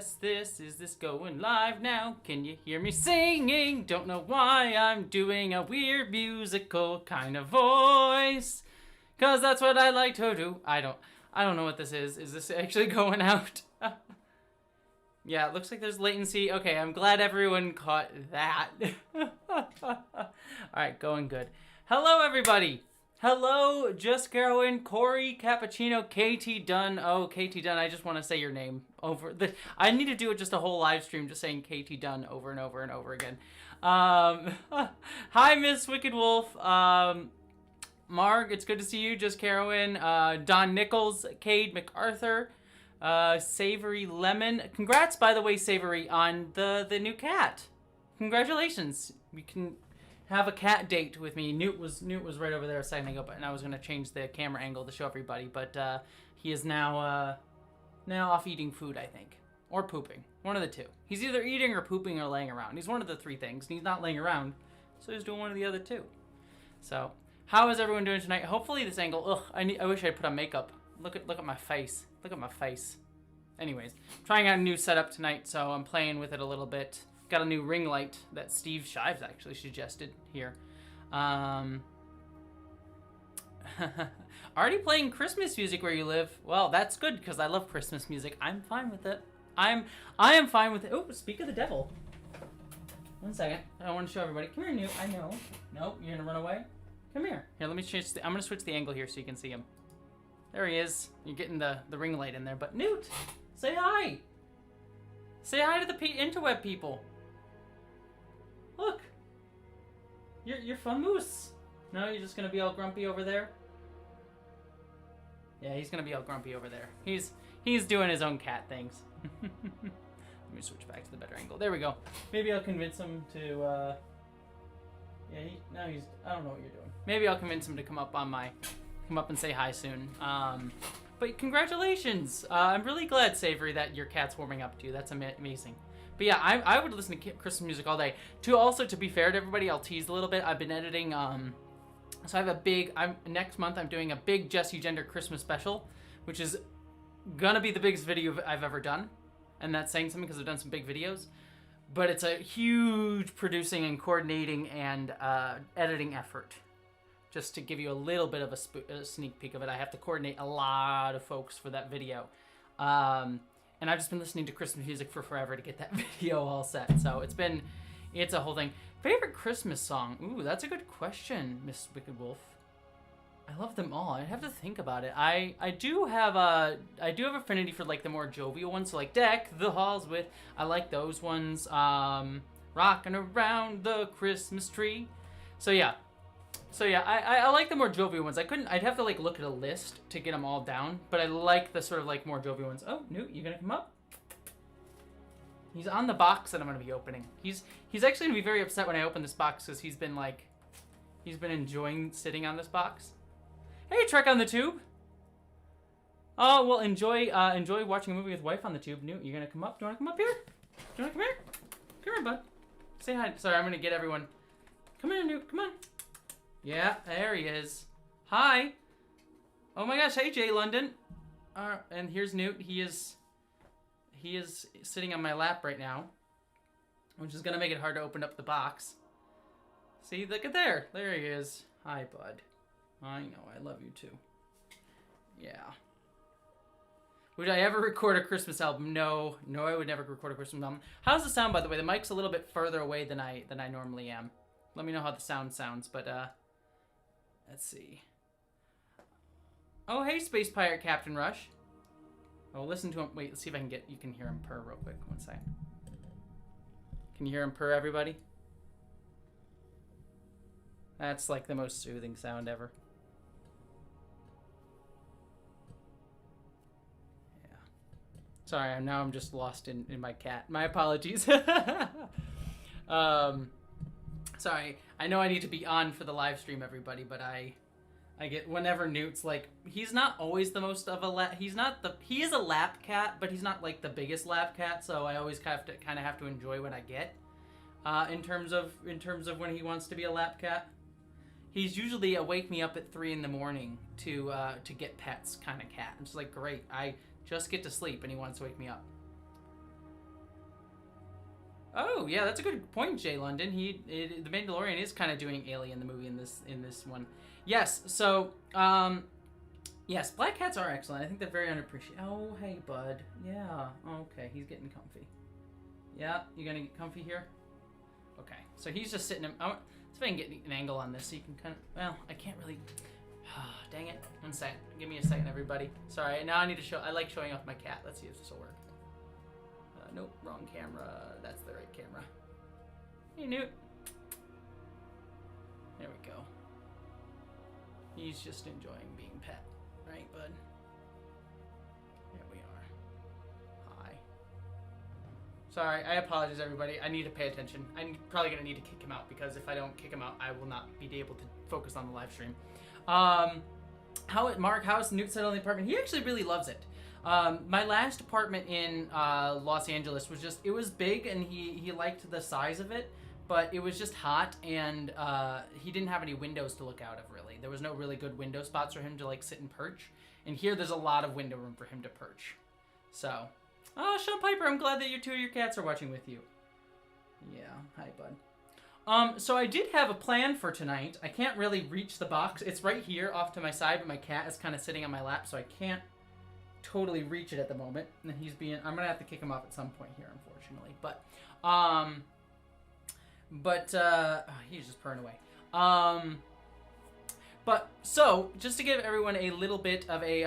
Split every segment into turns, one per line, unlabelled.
test this. Is this going live now? Can you hear me singing? Don't know why I'm doing a weird musical kind of voice. Cause that's what I like to do. I don't know what this is. Is this actually going out? Yeah, it looks like there's latency. Okay, I'm glad everyone caught that. Alright, going good. Hello, everybody. Hello, Just Carolyn, Corey, Cappuccino, KT Dunn. Oh, KT Dunn, I just want to say your name over. I need to do just a whole live stream just saying KT Dunn over and over and over again. Hi, Miss Wicked Wolf. Marg, it's good to see you. Just Carolyn, Don Nichols, Cade MacArthur, Savory Lemon. Congrats, by the way, Savory, on the new cat. Congratulations. We can have a cat date with me. Newt was right over there a second ago, and I was going to change the camera angle to show everybody, but he is now off eating food, I think, or pooping. One of the two. He's either eating or pooping or laying around. He's one of the three things, and he's not laying around, so he's doing one of the other two. So, how is everyone doing tonight? Hopefully this angle. Ugh, I wish I'd put on makeup. Look at my face. Look at my face. Anyways, trying out a new setup tonight, so I'm playing with it a little bit. Got a new ring light that Steve Shives actually suggested here. Already playing Christmas music where you live. Well, that's good because I love Christmas music. I'm fine with it. I am fine with it. Oh, speak of the devil. 1 second. I want to show everybody. Come here, Newt. I know. Nope, you're gonna run away. Come here. Here, let me change. I'm gonna switch the angle here so you can see him. There he is. You're getting the ring light in there. But Newt, say hi. Say hi to the interweb people. Look, you're fun moose. No, you're just gonna be all grumpy over there. Yeah, he's gonna be all grumpy over there. He's doing his own cat things. Let me switch back to the better angle. There we go. Maybe I'll convince him to. Yeah, I don't know what you're doing. Maybe I'll convince him to come up and say hi soon. But congratulations! I'm really glad, Savory, that your cat's warming up to you. That's amazing. But yeah, I would listen to Christmas music all day. To be fair to everybody, I'll tease a little bit. I've been editing, so I have next month I'm doing a big Jesse Gender Christmas special, which is gonna be the biggest video I've ever done. And that's saying something because I've done some big videos. But it's a huge producing and coordinating and editing effort. Just to give you a little bit of a sneak peek of it, I have to coordinate a lot of folks for that video. And I've just been listening to Christmas music for forever to get that video all set. So it's a whole thing. Favorite Christmas song? Ooh, that's a good question, Miss Wicked Wolf. I love them all. I'd have to think about it. I do have affinity for like the more jovial ones. So like Deck the Halls with, I like those ones. Rocking Around the Christmas Tree. So yeah, I like the more jovial ones. I'd have to like look at a list to get them all down, but I like the sort of like more jovial ones. Oh, Newt, you gonna come up? He's on the box that I'm gonna be opening. He's actually gonna be very upset when I open this box because he's been enjoying sitting on this box. Hey, Trek on the Tube. Oh, well, enjoy watching a movie with wife on the tube. Newt, you gonna come up? Do you wanna come up here? Do you wanna come here? Come here, bud. Say hi. Sorry, I'm gonna get everyone. Come here, Newt. Come on. Yeah, there he is. Hi. Oh my gosh, hey Jay London. And here's Newt. He is sitting on my lap right now, which is gonna make it hard to open up the box. See, look at there. There he is. Hi, bud. I know, I love you too. Yeah. Would I ever record a Christmas album? No, I would never record a Christmas album. How's the sound, by the way? The mic's a little bit further away than I normally am. Let me know how the sound sounds, but let's see. Oh, hey, Space Pirate Captain Rush. Oh, listen to him. Wait, let's see if you can hear him purr real quick. 1 second. Can you hear him purr, everybody? That's like the most soothing sound ever. Yeah. Sorry, now I'm just lost in my cat. My apologies. Sorry, I know I need to be on for the live stream, everybody, but I get whenever Newt's like, he's not always the most of a lap. He is a lap cat, but he's not like the biggest lap cat. So I always kind of have to enjoy what I get. In terms of when he wants to be a lap cat, he's usually a wake me up at 3 in the morning to get pets kind of cat. I'm just like, great, I just get to sleep, and he wants to wake me up. Oh yeah, that's a good point, Jay London. The Mandalorian is kind of doing Alien the movie in this one. Yes. So yes, black cats are excellent. I think they're very unappreciated. Oh hey bud. Yeah. Okay, he's getting comfy. Yeah, you gonna get comfy here? Okay. So he's just sitting. See if I can get an angle on this so you can kind of. Well, I can't really. Dang it. 1 second. Give me a second, everybody. Sorry. Now I need to show. I like showing off my cat. Let's see if this will work. Nope, wrong camera. That's the right camera. Hey, Newt. There we go. He's just enjoying being pet. Right, bud? There we are. Hi. Sorry, I apologize, everybody. I need to pay attention. I'm probably going to need to kick him out, because if I don't kick him out, I will not be able to focus on the live stream. Mark, how's Newt settled in the apartment? He actually really loves it. My last apartment in Los Angeles was it was big, and he liked the size of it, but it was just hot, and he didn't have any windows to look out of, really. There was no really good window spots for him to like sit and perch, and here there's a lot of window room for him to perch. So, oh, Sean Piper, I'm glad that two of your cats are watching with you. Yeah, hi bud. So I did have a plan for tonight. I can't really reach the box. It's right here off to my side, but my cat is kind of sitting on my lap, so I can't totally reach it at the moment. And I'm gonna have to kick him off at some point here, unfortunately. He's just purring away. So just to give everyone a little bit of a,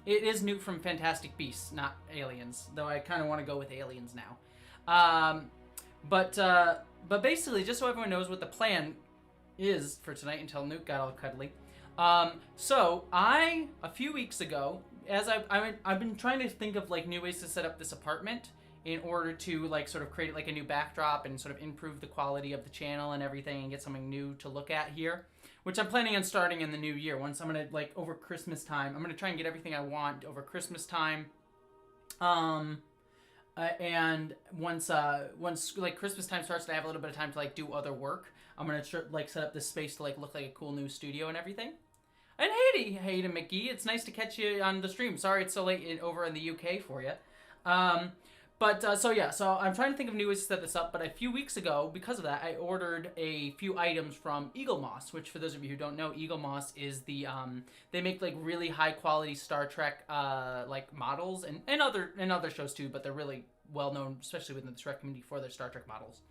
it is Newt from Fantastic Beasts, not Aliens, though I kind of want to go with Aliens now. But basically, just so everyone knows what the plan is for tonight until Newt got all cuddly. So a few weeks ago, as I've been trying to think of like new ways to set up this apartment in order to like sort of create like a new backdrop and sort of improve the quality of the channel and everything and get something new to look at here, which I'm planning on starting in the new year. Once I'm gonna like over Christmas time, I'm gonna try and get everything I want over Christmas time. And once like Christmas time starts and I have a little bit of time to like do other work, I'm gonna like set up this space to like look like a cool new studio and everything. And Hayden McGee, it's nice to catch you on the stream. Sorry it's so late over in the UK for you. So I'm trying to think of new ways to set this up, but a few weeks ago, because of that, I ordered a few items from Eaglemoss, which for those of you who don't know, Eaglemoss is the, they make like really high quality Star Trek, like models and other shows too, but they're really well known, especially within the Trek community for their Star Trek models.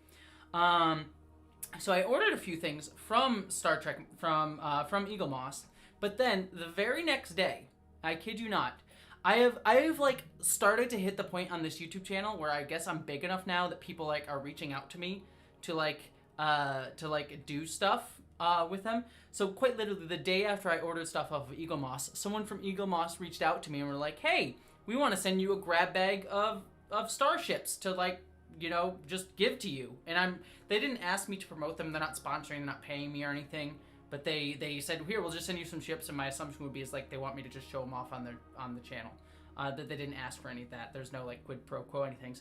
So I ordered a few things from Star Trek, from Eaglemoss, but then the very next day, I kid you not, I have like started to hit the point on this YouTube channel where I guess I'm big enough now that people like are reaching out to me to do stuff with them. So quite literally the day after I ordered stuff off of Eaglemoss, someone from Eaglemoss reached out to me and were like, "Hey, we want to send you a grab bag of starships to like, you know, just give to you." And they didn't ask me to promote them. They're not sponsoring, they're not paying me or anything. But they said, "Here, we'll just send you some ships," and my assumption would be is like they want me to just show them off on the channel. That they didn't ask for any of that. There's no like quid pro quo anything.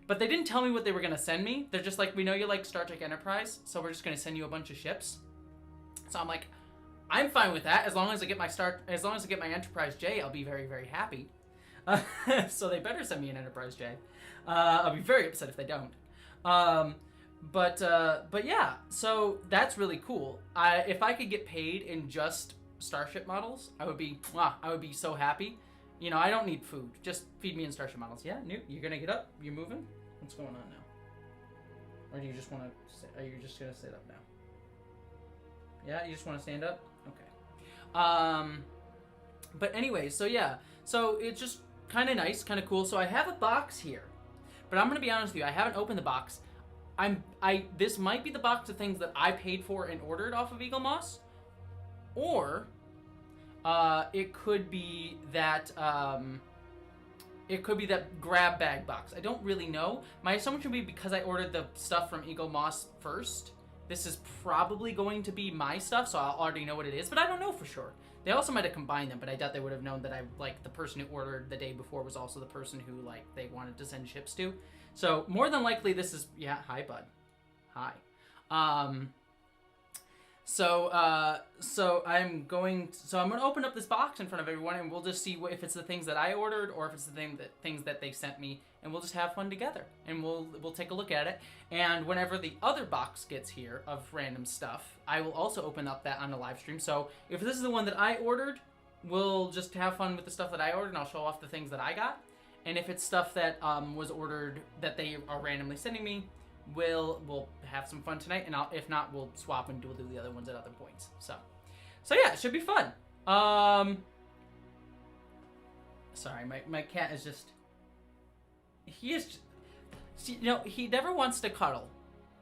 But they didn't tell me what they were gonna send me. They're just like, "We know you like Star Trek Enterprise, so we're just gonna send you a bunch of ships." So I'm like, I'm fine with that as long as I get my Enterprise J, I'll be very, very happy. So they better send me an Enterprise J. I'll be very upset if they don't. But yeah, so that's really cool. If I could get paid in just Starship models, I would be so happy. You know, I don't need food. Just feed me in Starship models. Yeah, Newt, you're gonna get up? You're moving? What's going on now? Or do you just want to? Are you just gonna sit up now? Yeah, you just want to stand up? Okay. But anyway, so yeah, so it's just kind of nice, kind of cool. So I have a box here, but I'm gonna be honest with you, I haven't opened the box. This might be the box of things that I paid for and ordered off of Eaglemoss, or it could be that grab bag box. I don't really know. My assumption would be because I ordered the stuff from Eaglemoss first, this is probably going to be my stuff, so I'll already know what it is, but I don't know for sure. They also might have combined them, but I doubt they would have known that the person who ordered the day before was also the person who they wanted to send ships to. So more than likely this is, yeah, hi bud. Hi. So I'm going to open up this box in front of everyone and we'll just see if it's the things that I ordered or if it's the things that they sent me and we'll just have fun together. And we'll take a look at it. And whenever the other box gets here of random stuff, I will also open up that on the live stream. So if this is the one that I ordered, we'll just have fun with the stuff that I ordered, and I'll show off the things that I got. And if it's stuff that was ordered that they are randomly sending me, we'll have some fun tonight. And if not, we'll swap and we'll do the other ones at other points. So yeah, it should be fun. Sorry, my cat is just... He is... See, he never wants to cuddle.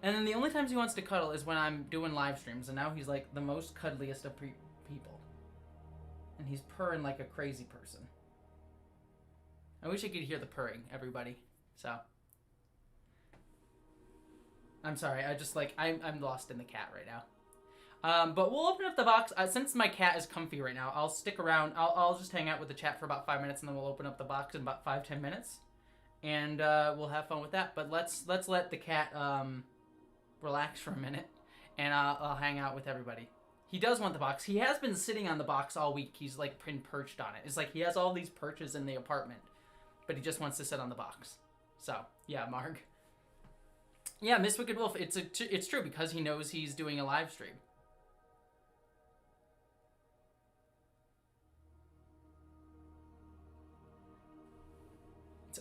And then the only times he wants to cuddle is when I'm doing live streams. And now he's like the most cuddliest of people. And he's purring like a crazy person. I wish I could hear the purring, everybody. So... I'm sorry, I'm lost in the cat right now. But we'll open up the box. Since my cat is comfy right now, I'll stick around. I'll just hang out with the chat for about 5 minutes, and then we'll open up the box in about 5-10 minutes. And we'll have fun with that. But let's let the cat relax for a minute, and I'll hang out with everybody. He does want the box. He has been sitting on the box all week. He's like been perched on it. It's like he has all these perches in the apartment, but he just wants to sit on the box. So, yeah, Marg. Yeah, Miss Wicked Wolf, it's true because he knows he's doing a live stream.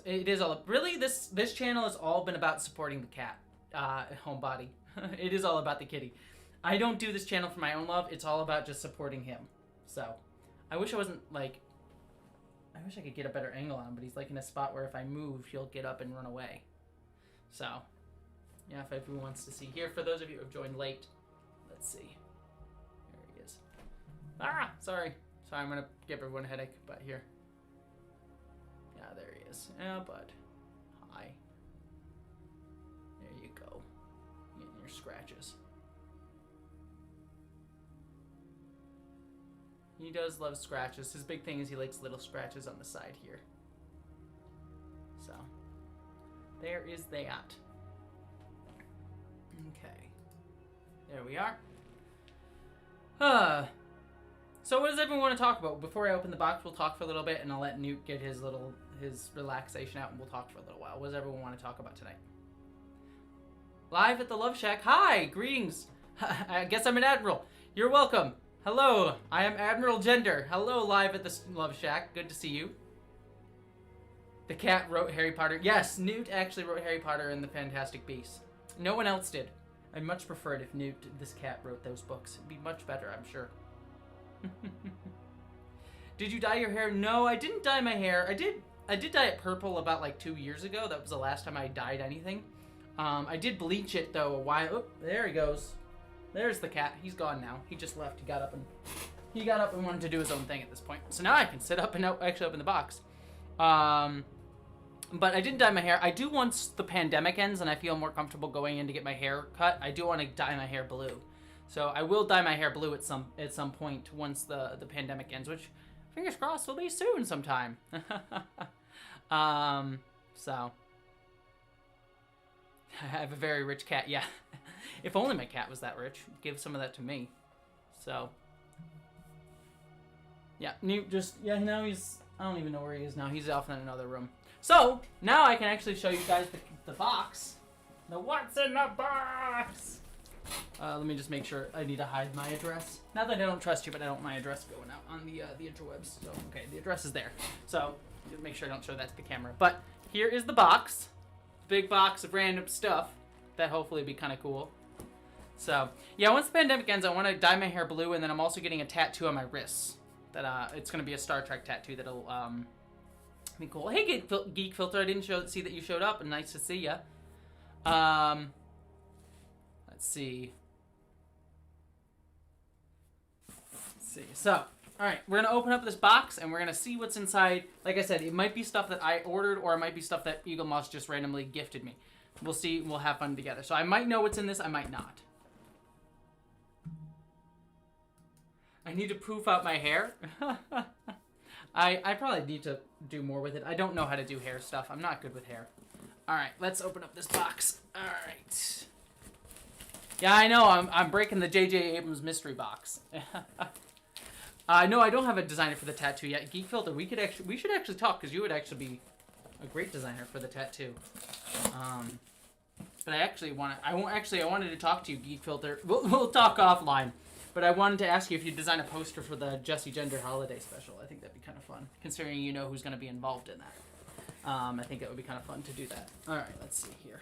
It is all... Really, this channel has all been about supporting the cat, Homebody. It is all about the kitty. I don't do this channel for my own love. It's all about just supporting him. So, I wish I wasn't, like... I wish I could get a better angle on him, but he's, like, in a spot where if I move, he'll get up and run away. So... Yeah, if everyone wants to see. Here, for those of you who have joined late, let's see. There he is. Ah, sorry. Sorry, I'm going to give everyone a headache, but here. Yeah, there he is. Yeah, bud. Hi. There you go. Getting your scratches. He does love scratches. His big thing is he likes little scratches on the side here. So, there is that. Okay. There we are. So what does everyone want to talk about? Before I open the box, we'll talk for a little bit, and I'll let Newt get his relaxation out, and we'll talk for a little while. What does everyone want to talk about tonight? Live at the Love Shack. Hi! Greetings! I guess I'm an Admiral. You're welcome. Hello, I am Admiral Gender. Hello, live at the Love Shack. Good to see you. The cat wrote Harry Potter. Yes, Newt actually wrote Harry Potter and the Fantastic Beasts. No one else did. I'd much prefer it if Newt, this cat, wrote those books. It'd be much better, I'm sure. Did you dye your hair? No, I didn't dye my hair. I did dye it purple about like 2 years ago. That was the last time I dyed anything. I did bleach it though a while. Oh, there he goes. There's the cat. He's gone now. He just left. He got up and wanted to do his own thing at this point. So now I can sit up and actually open the box. But I didn't dye my hair. I do once the pandemic ends and I feel more comfortable going in to get my hair cut. I do want to dye my hair blue. So I will dye my hair blue at some point once the pandemic ends, which fingers crossed will be soon sometime. So I have a very rich cat. Yeah. If only my cat was that rich. Give some of that to me. So yeah, now he's, I don't even know where he is now. He's off in another room. So, now I can actually show you guys the box. The what's in the box! Let me just make sure I need to hide my address. Not that I don't trust you, but I don't want my address going out on the interwebs. So, okay, the address is there. So, just make sure I don't show that to the camera. But, here is the box. Big box of random stuff. That hopefully will be kind of cool. So, yeah, once the pandemic ends, I want to dye my hair blue, and then I'm also getting a tattoo on my wrists. That, it's going to be a Star Trek tattoo that'll, be cool. Hey, Geek Filter, I didn't see that you showed up, and nice to see ya. Let's see. So, all right, we're gonna open up this box, and we're gonna see what's inside. Like I said, it might be stuff that I ordered, or it might be stuff that Eaglemoss just randomly gifted me. We'll see. We'll have fun together. So I might know what's in this. I might not. I need to poof out my hair. I probably need to do more with it. I don't know how to do hair stuff. I'm not good with hair. All right, let's open up this box. All right. Yeah, I know. I'm breaking the J.J. Abrams mystery box. No, I don't have a designer for the tattoo yet. Geek Filter, we should actually talk because you would actually be a great designer for the tattoo. But I actually I wanted to talk to you, Geek Filter. We'll talk offline. But I wanted to ask you if you design a poster for the Jessie Gender holiday special. I think that'd be kind of fun, considering you know who's going to be involved in that. I think it would be kind of fun to do that. All right, let's see here.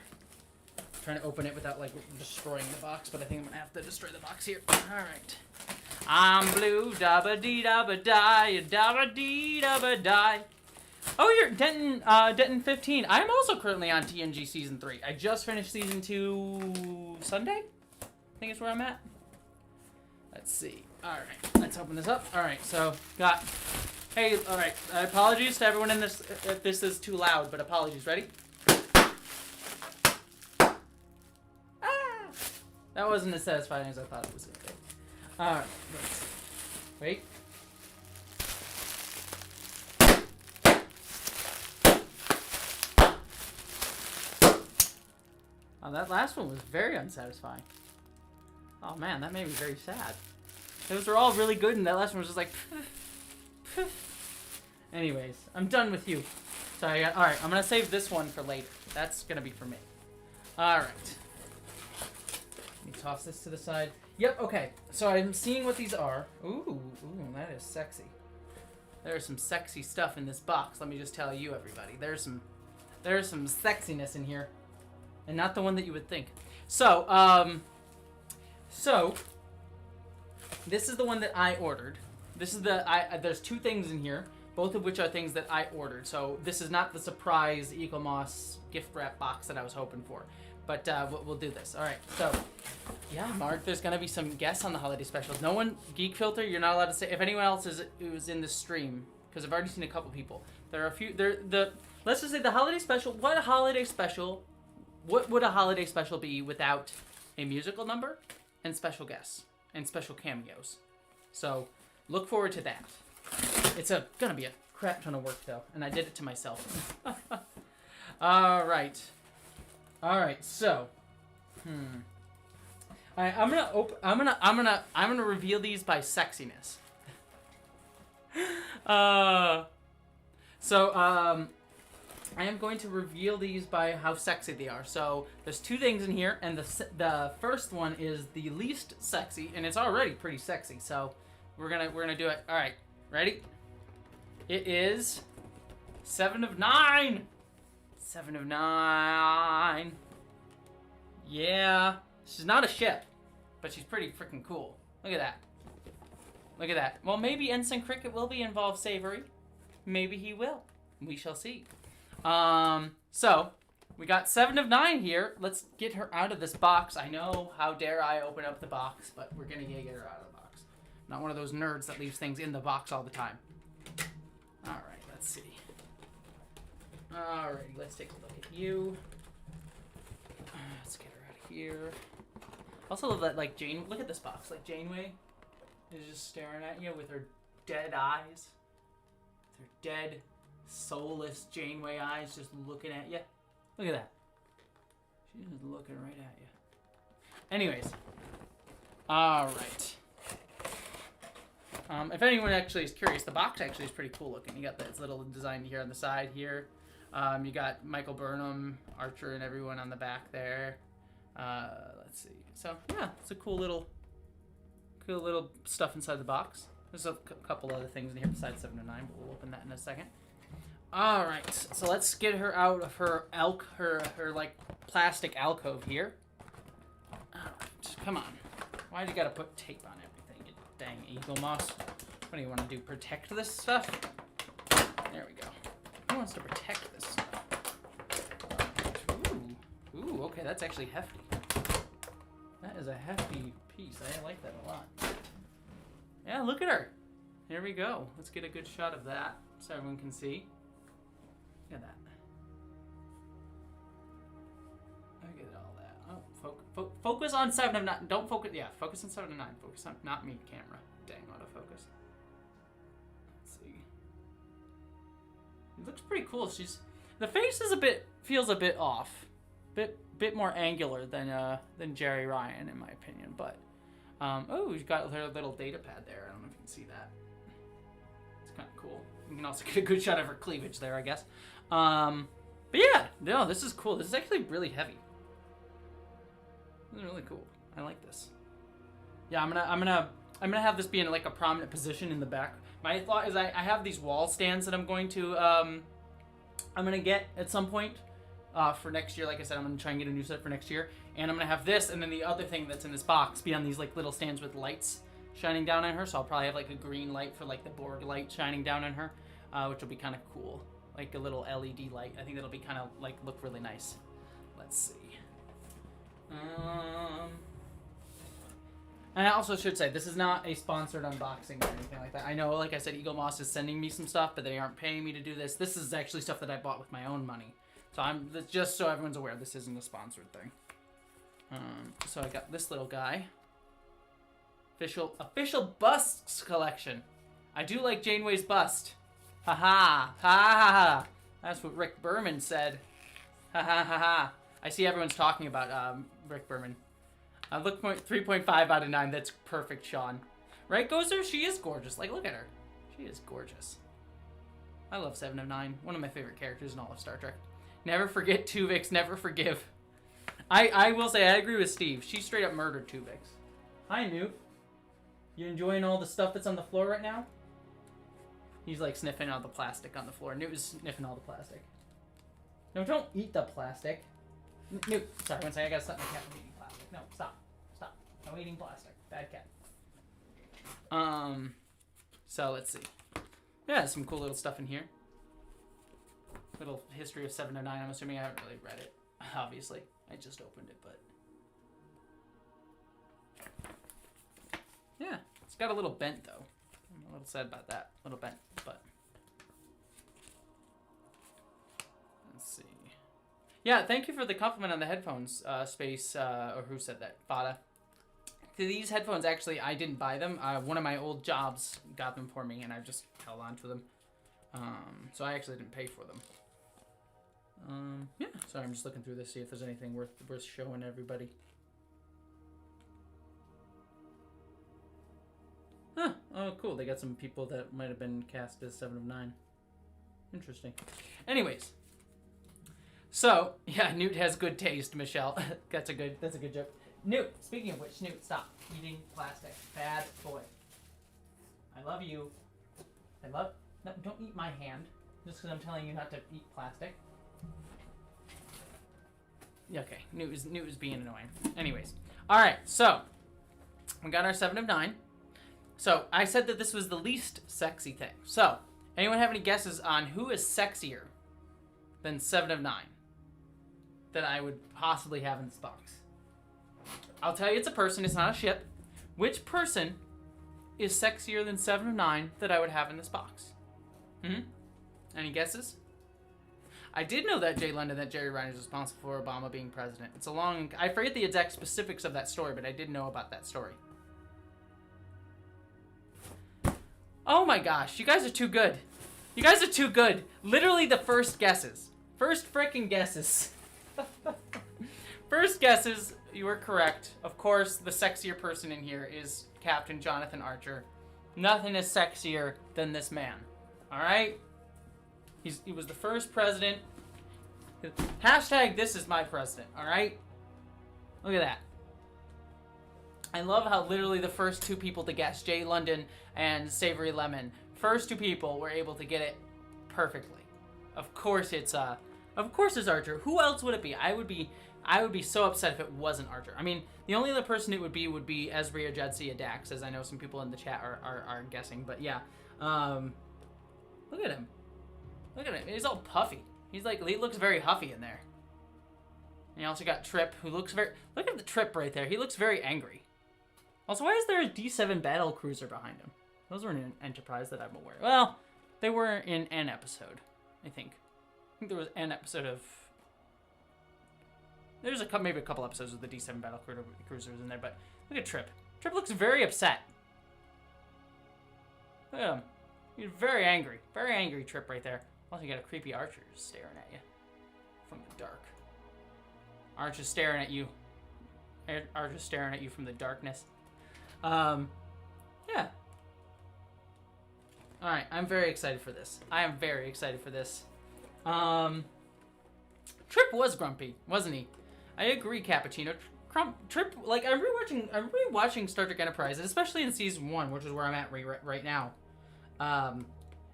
I'm trying to open it without like destroying the box, but I think I'm gonna have to destroy the box here. All right. I'm blue, dabba dee dabba die, dabba dee dabba die. Oh, you're Denton 15. I'm also currently on TNG Season 3. I just finished Season 2 Sunday, I think is where I'm at. Let's see. All right, let's open this up. All right, so got. Hey, all right. Apologies to everyone in this if this is too loud, but apologies. Ready? Ah! That wasn't as satisfying as I thought it was gonna be. All right, let's wait. Oh, that last one was very unsatisfying. Oh man, that made me very sad. Those were all really good, and that last one was just like. Anyways, I'm done with you. So all right, I'm gonna save this one for later. That's gonna be for me. All right. Let me toss this to the side. Yep. Okay. So I'm seeing what these are. Ooh, that is sexy. There's some sexy stuff in this box. Let me just tell you, everybody. There's some sexiness in here, and not the one that you would think. So, this is the one that I ordered. This is there's two things in here, both of which are things that I ordered. So this is not the surprise Eaglemoss gift wrap box that I was hoping for. But we'll do this. All right. So, yeah, Mark, there's going to be some guests on the holiday specials. No one, Geek Filter, you're not allowed to say. If anyone else who's in the stream, because I've already seen a couple people. There are a few. Let's just say the holiday special. What would a holiday special be without a musical number and special guests and special cameos? So look forward to that. It's gonna be a crap ton of work though, and I did it to myself. All right. So, all right, I'm gonna reveal these by sexiness. I am going to reveal these by how sexy they are. So there's two things in here, and the first one is the least sexy, and it's already pretty sexy. So we're gonna do it. All right, ready? It is 7 of 9. 7 of 9. Yeah, she's not a ship, but she's pretty freaking cool. Look at that. Look at that. Well, maybe Ensign Cricket will be involved, Savory. Maybe he will. We shall see. So we got 7 of 9 here. Let's get her out of this box. I know, how dare I open up the box, but we're gonna get her out of the box. Not one of those nerds that leaves things in the box all the time. All right, let's see. Alrighty, let's take a look at you. Let's get her out of here. Also love that, like, look at this box. Like, Janeway is just staring at you with her dead eyes. With her dead, soulless Janeway eyes just looking at you. Look at that. She's just looking right at you. Anyways. Alright. If anyone actually is curious, the box actually is pretty cool looking. You got this little design here on the side here. You got Michael Burnham, Archer, and everyone on the back there. Let's see. So yeah, it's a cool little stuff inside the box. There's a couple other things in here besides 7 of 9, but we'll open that in a second. All right, so let's get her out of her like plastic alcove here. All right, come on. Why do you gotta put tape on everything? You dang Eaglemoss. What do you want to do? Protect this stuff? There we go. Who wants to protect this stuff? Ooh, okay, that's actually hefty. That is a hefty piece. I like that a lot. Yeah, look at her. Here we go. Let's get a good shot of that so everyone can see. Look at that. Look at all that. Oh, focus on 7 of 9. Don't focus. Yeah, focus on 7 of 9. Focus on not me, camera. Dang, autofocus. Let's see. It looks pretty cool. The face is feels a bit off, bit more angular than Jerry Ryan in my opinion. But oh, we've got her little data pad there. I don't know if you can see that. It's kind of cool. You can also get a good shot of her cleavage there, I guess. But yeah, no, this is cool. This is actually really heavy. This is really cool. I like this. Yeah, I'm gonna have this be in like a prominent position in the back. My thought is I have these wall stands that I'm going to I'm gonna get at some point for next year. Like I said, I'm gonna try and get a new set for next year, and I'm gonna have this, and then the other thing that's in this box be on these like little stands with lights shining down on her. So I'll probably have like a green light for like the Borg light shining down on her, which will be kind of cool, like a little LED light. I think that'll be kind of like look really nice. Let's see. And I also should say, this is not a sponsored unboxing or anything like that. I know, like I said, Eaglemoss is sending me some stuff, but they aren't paying me to do this. This is actually stuff that I bought with my own money. So just so everyone's aware, this isn't a sponsored thing. So I got this little guy. Official busts collection. I do like Janeway's bust. Ha ha. Ha ha ha. That's what Rick Berman said. Ha ha ha ha. I see everyone's talking about Rick Berman. Look, 3.5 out of 9. That's perfect, Sean. Right, Gozer? She is gorgeous. Like, look at her. She is gorgeous. I love 7 of 9. One of my favorite characters in all of Star Trek. Never forget Tuvix. Never forgive. I will say, I agree with Steve. She straight up murdered Tuvix. Hi, Newt. You enjoying all the stuff that's on the floor right now? He's, like, sniffing all the plastic on the floor. Newt is sniffing all the plastic. No, don't eat the plastic. Newt, sorry, one second. I gotta stop my cat from eating plastic. No, stop. Stop. No eating plastic. Bad cat. So let's see. Yeah, some cool little stuff in here. Little history of 7 of 9. I'm assuming I haven't really read it. Obviously. I just opened it, but... yeah, it's got a little bent, though. I'm a little sad about that. A little bent, but... let's see. Yeah, thank you for the compliment on the headphones, Space, or who said that? Fada. These headphones, actually, I didn't buy them. One of my old jobs got them for me, and I just held on to them. So I actually didn't pay for them. Yeah, sorry, I'm just looking through this, see if there's anything worth showing everybody. Huh, oh, cool. They got some people that might have been cast as 7 of 9. Interesting. Anyways. So, yeah, Newt has good taste, Michelle. That's a good joke. Newt, speaking of which, Newt, stop eating plastic. Bad boy. I love you. No, don't eat my hand. Just because I'm telling you not to eat plastic. Yeah, okay. Newt is being annoying. Anyways. Alright, so. We got our 7 of 9. So, I said that this was the least sexy thing. So, anyone have any guesses on who is sexier than 7 of 9? That I would possibly have in this box. I'll tell you it's a person, it's not a ship. Which person is sexier than 7 of 9 that I would have in this box? Any guesses? I did know that Jay London, that Jerry Ryan is responsible for Obama being president. It's a long... I forget the exact specifics of that story, but I did know about that story. Oh my gosh, you guys are too good. You guys are too good. Literally the first guesses. First frickin' guesses. First guesses, you were correct. Of course, the sexier person in here is Captain Jonathan Archer. Nothing is sexier than this man. Alright? He was the first president. Hashtag this is my president. Alright? Look at that. I love how literally the first 2 people to guess, Jay London and Savory Lemon, first 2 people were able to get it perfectly. Of course it's Archer. Who else would it be? I would be so upset if it wasn't Archer. I mean, the only other person it would be Ezri or Jadzia Dax, as I know some people in the chat are guessing. But yeah, look at him. Look at him. He's all puffy. He looks very huffy in there. And you also got Trip, who looks very... Look at the Trip right there. He looks very angry. Also, why is there a D7 battle cruiser behind him? Those were in Enterprise that I'm aware of. Well, they were in an episode, I think. I think there was an episode of... There's maybe a couple episodes with the D7 battle cruisers in there, but look at Trip. Trip looks very upset. Look at him. He's very angry. Very angry Trip right there. Also, you got a creepy Archer staring at you from the dark. Archer's staring at you. Archer's staring at you from the darkness. Yeah. Alright, I'm very excited for this. I am very excited for this. Trip was grumpy, wasn't he? I agree, Cappuccino. Trip, like, I'm rewatching Star Trek Enterprise, especially in season 1, which is where I'm at right now.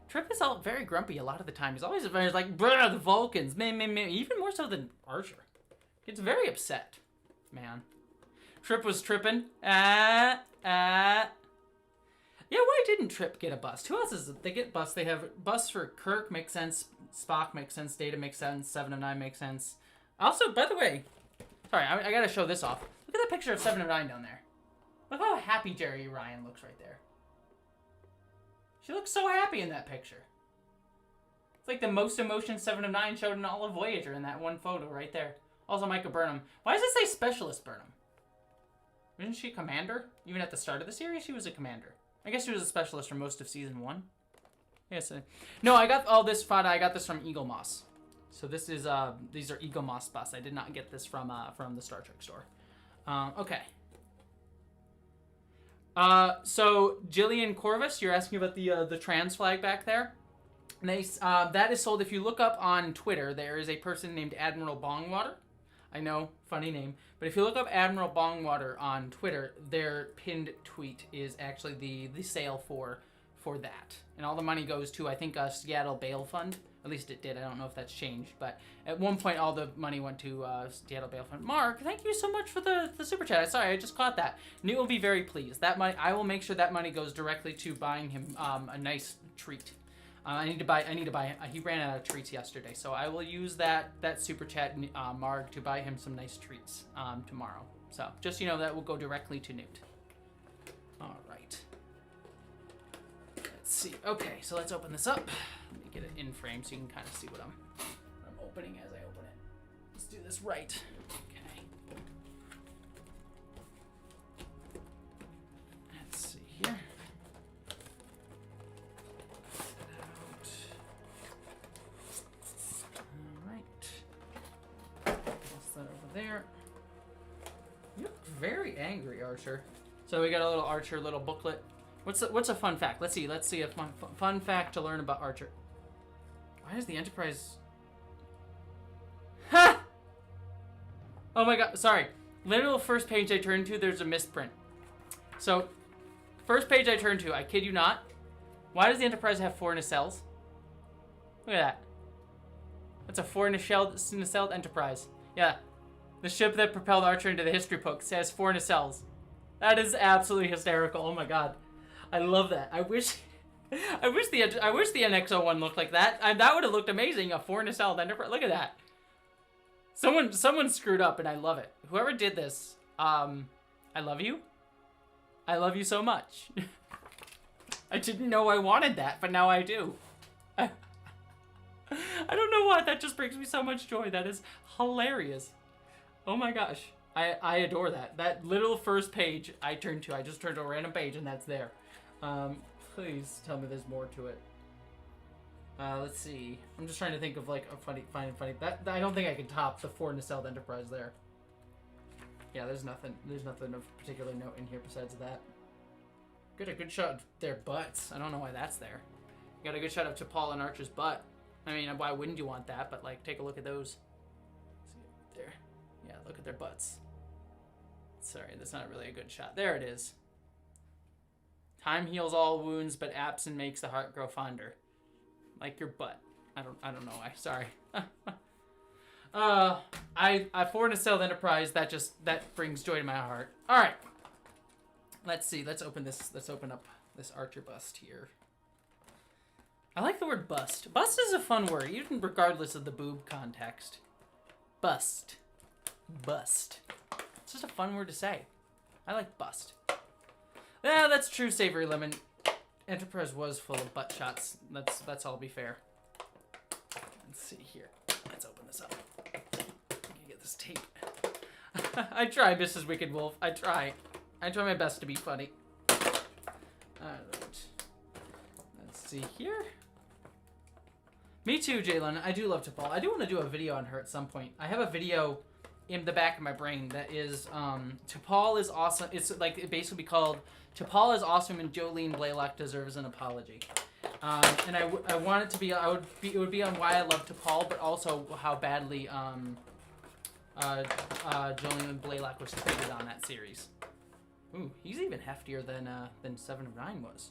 Trip is all very grumpy a lot of the time. He's always very like, bruh, the Vulcans, man, even more so than Archer. Gets very upset, man. Trip was tripping. Yeah, why didn't Trip get a bust? Who else is it? They get busts. They have busts for Kirk, makes sense. Spock makes sense. Data makes sense. 7 of 9 makes sense. Also, by the way, sorry, I gotta show this off. Look at the picture of 7 of 9 down there. Look how happy Jerry Ryan looks right there. She looks so happy in that picture. It's like the most emotion 7 of 9 showed in all of Voyager in that one photo right there. Also, Micah Burnham. Why does it say Specialist Burnham? Isn't she a commander? Even at the start of the series, she was a commander. I guess she was a specialist for most of season 1. Yes. No, I got all this fodder. I got this from Eaglemoss. So this is these are Eaglemoss busts. I did not get this from the Star Trek store. Okay. So Jillian Corvus, you're asking about the trans flag back there. They that is sold. If you look up on Twitter, there is a person named Admiral Bongwater. I know, funny name, but if you look up Admiral Bongwater on Twitter, their pinned tweet is actually the sale for that, and all the money goes to, I think, a Seattle Bail Fund. At least it did. I don't know if that's changed, but at one point all the money went to Seattle Bail Fund. Mark, thank you so much for the super chat. Sorry, I just caught that. Newt will be very pleased. That money, I will make sure that money goes directly to buying him a nice treat. I need to buy. He ran out of treats yesterday, so I will use that super chat, Marg, to buy him some nice treats tomorrow. So just that will go directly to Newt. All right. Let's see. Okay, so let's open this up. Let me get it in frame so you can kind of see what I'm opening as I open it. Let's do this right. Okay. Let's see here. There. You look very angry, Archer. So we got a little Archer little booklet. What's a fun fact? Let's see a fun fact to learn about Archer. Why is the Enterprise? Ha! Oh my god, sorry. Literal first page I turned to, there's a misprint. So, first page I turned to, I kid you not. Why does the Enterprise have 4 nacelles? Look at that. That's a 4 nacelled Enterprise. Yeah. The ship that propelled Archer into the history books has 4 nacelles. That is absolutely hysterical. Oh my god, I love that. I wish the NX-01 looked like that. That would have looked amazing. A 4 nacelled Enterprise. Look at that. Someone screwed up, and I love it. Whoever did this, I love you. I love you so much. I didn't know I wanted that, but now I do. I don't know why. That just brings me so much joy. That is hilarious. Oh my gosh. I adore that. That little first page I turned to. I just turned to a random page and that's there. Please tell me there's more to it. Let's see. I'm just trying to think of like a funny. That I don't think I can top the 4 nacelled Enterprise there. Yeah, there's nothing of particular note in here besides that. Got a good shot of their butts. I don't know why that's there. Got a good shot of T'Pol and Archer's butt. I mean, why wouldn't you want that? But like, take a look at those. See there. Yeah, look at their butts. Sorry, that's not really a good shot. There it is. Time heals all wounds, but absence makes the heart grow fonder. Like your butt. I don't know why. Sorry. I for nacelled Enterprise, that brings joy to my heart. All right. Let's see. Let's open up this Archer bust here. I like the word bust. Bust is a fun word, even regardless of the boob context. Bust. Bust. It's just a fun word to say. I like bust. Yeah, that's true, Savory Lemon. Enterprise was full of butt shots. That's all be fair. Let's see here. Let's open this up. Get this tape. I try, Mrs. Wicked Wolf. I try my best to be funny. Alright. Let's see here. Me too, Jalen. I do love T'Pol. I do want to do a video on her at some point. I have a video in the back of my brain that is, T'Pol is awesome. It's like, it basically called, T'Pol is awesome and Jolene Blaylock deserves an apology. And I want it to be, it would be on why I love T'Pol, but also how badly Jolene Blaylock was treated on that series. Ooh, he's even heftier than 7 of 9 was.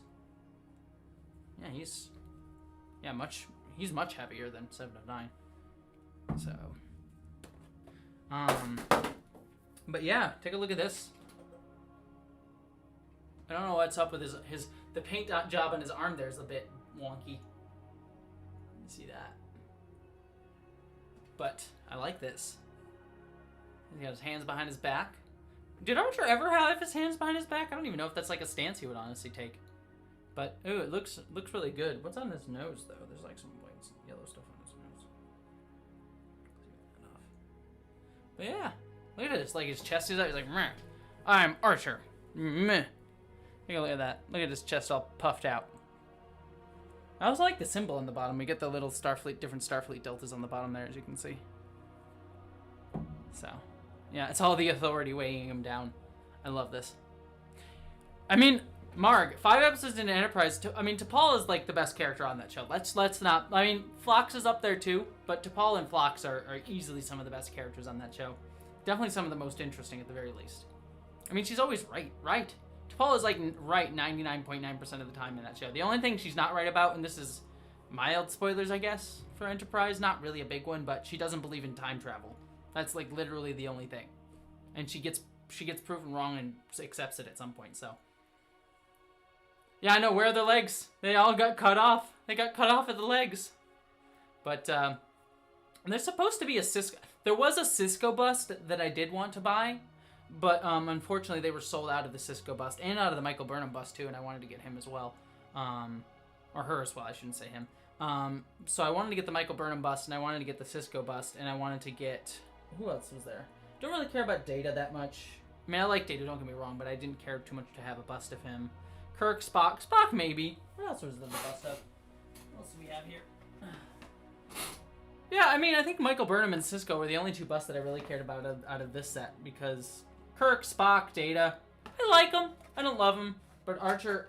Yeah, he's much heavier than 7 of 9. So, but yeah, take a look at this. I don't know what's up with the paint job on his arm there is a bit wonky. You see that? But I like this. He got his hands behind his back. Did Archer ever have his hands behind his back? I don't even know if that's like a stance he would honestly take. But ooh, it looks really good. What's on his nose though? There's like some white yellow stuff on his nose. But yeah, look at this. Like his chest is out. He's like, meh, I'm Archer. Meh. Take a look at that. Look at his chest all puffed out. I also like the symbol on the bottom. We get the little different Starfleet deltas on the bottom there, as you can see. So, yeah, it's all the authority weighing him down. I love this. I mean, Marg, 5 episodes into Enterprise. I mean, T'Pol is like the best character on that show. Let's not. I mean, Phlox is up there too, but T'Pol and Phlox are easily some of the best characters on that show. Definitely some of the most interesting at the very least. I mean, she's always right. T'Pol is like right 99.9% of the time in that show. The only thing she's not right about, and this is mild spoilers, I guess, for Enterprise, not really a big one, but she doesn't believe in time travel. That's like literally the only thing, and she gets proven wrong and accepts it at some point. So yeah, I know. Where are the legs? They all got cut off. They got cut off at the legs. But and there's supposed to be a Cisco. There was a Cisco bust that I did want to buy. But unfortunately, they were sold out of the Cisco bust and out of the Michael Burnham bust too, and I wanted to get him as well, or her as well. I shouldn't say him. So I wanted to get the Michael Burnham bust, and I wanted to get the Cisco bust, and I wanted to get who else was there? Don't really care about Data that much. I mean, I like Data. Don't get me wrong, but I didn't care too much to have a bust of him. Kirk, Spock, maybe. What else was there the bust of? What else do we have here? Yeah, I mean, I think Michael Burnham and Cisco were the only 2 busts that I really cared about out of this set because. Kirk, Spock, Data. I like them. I don't love them. But Archer,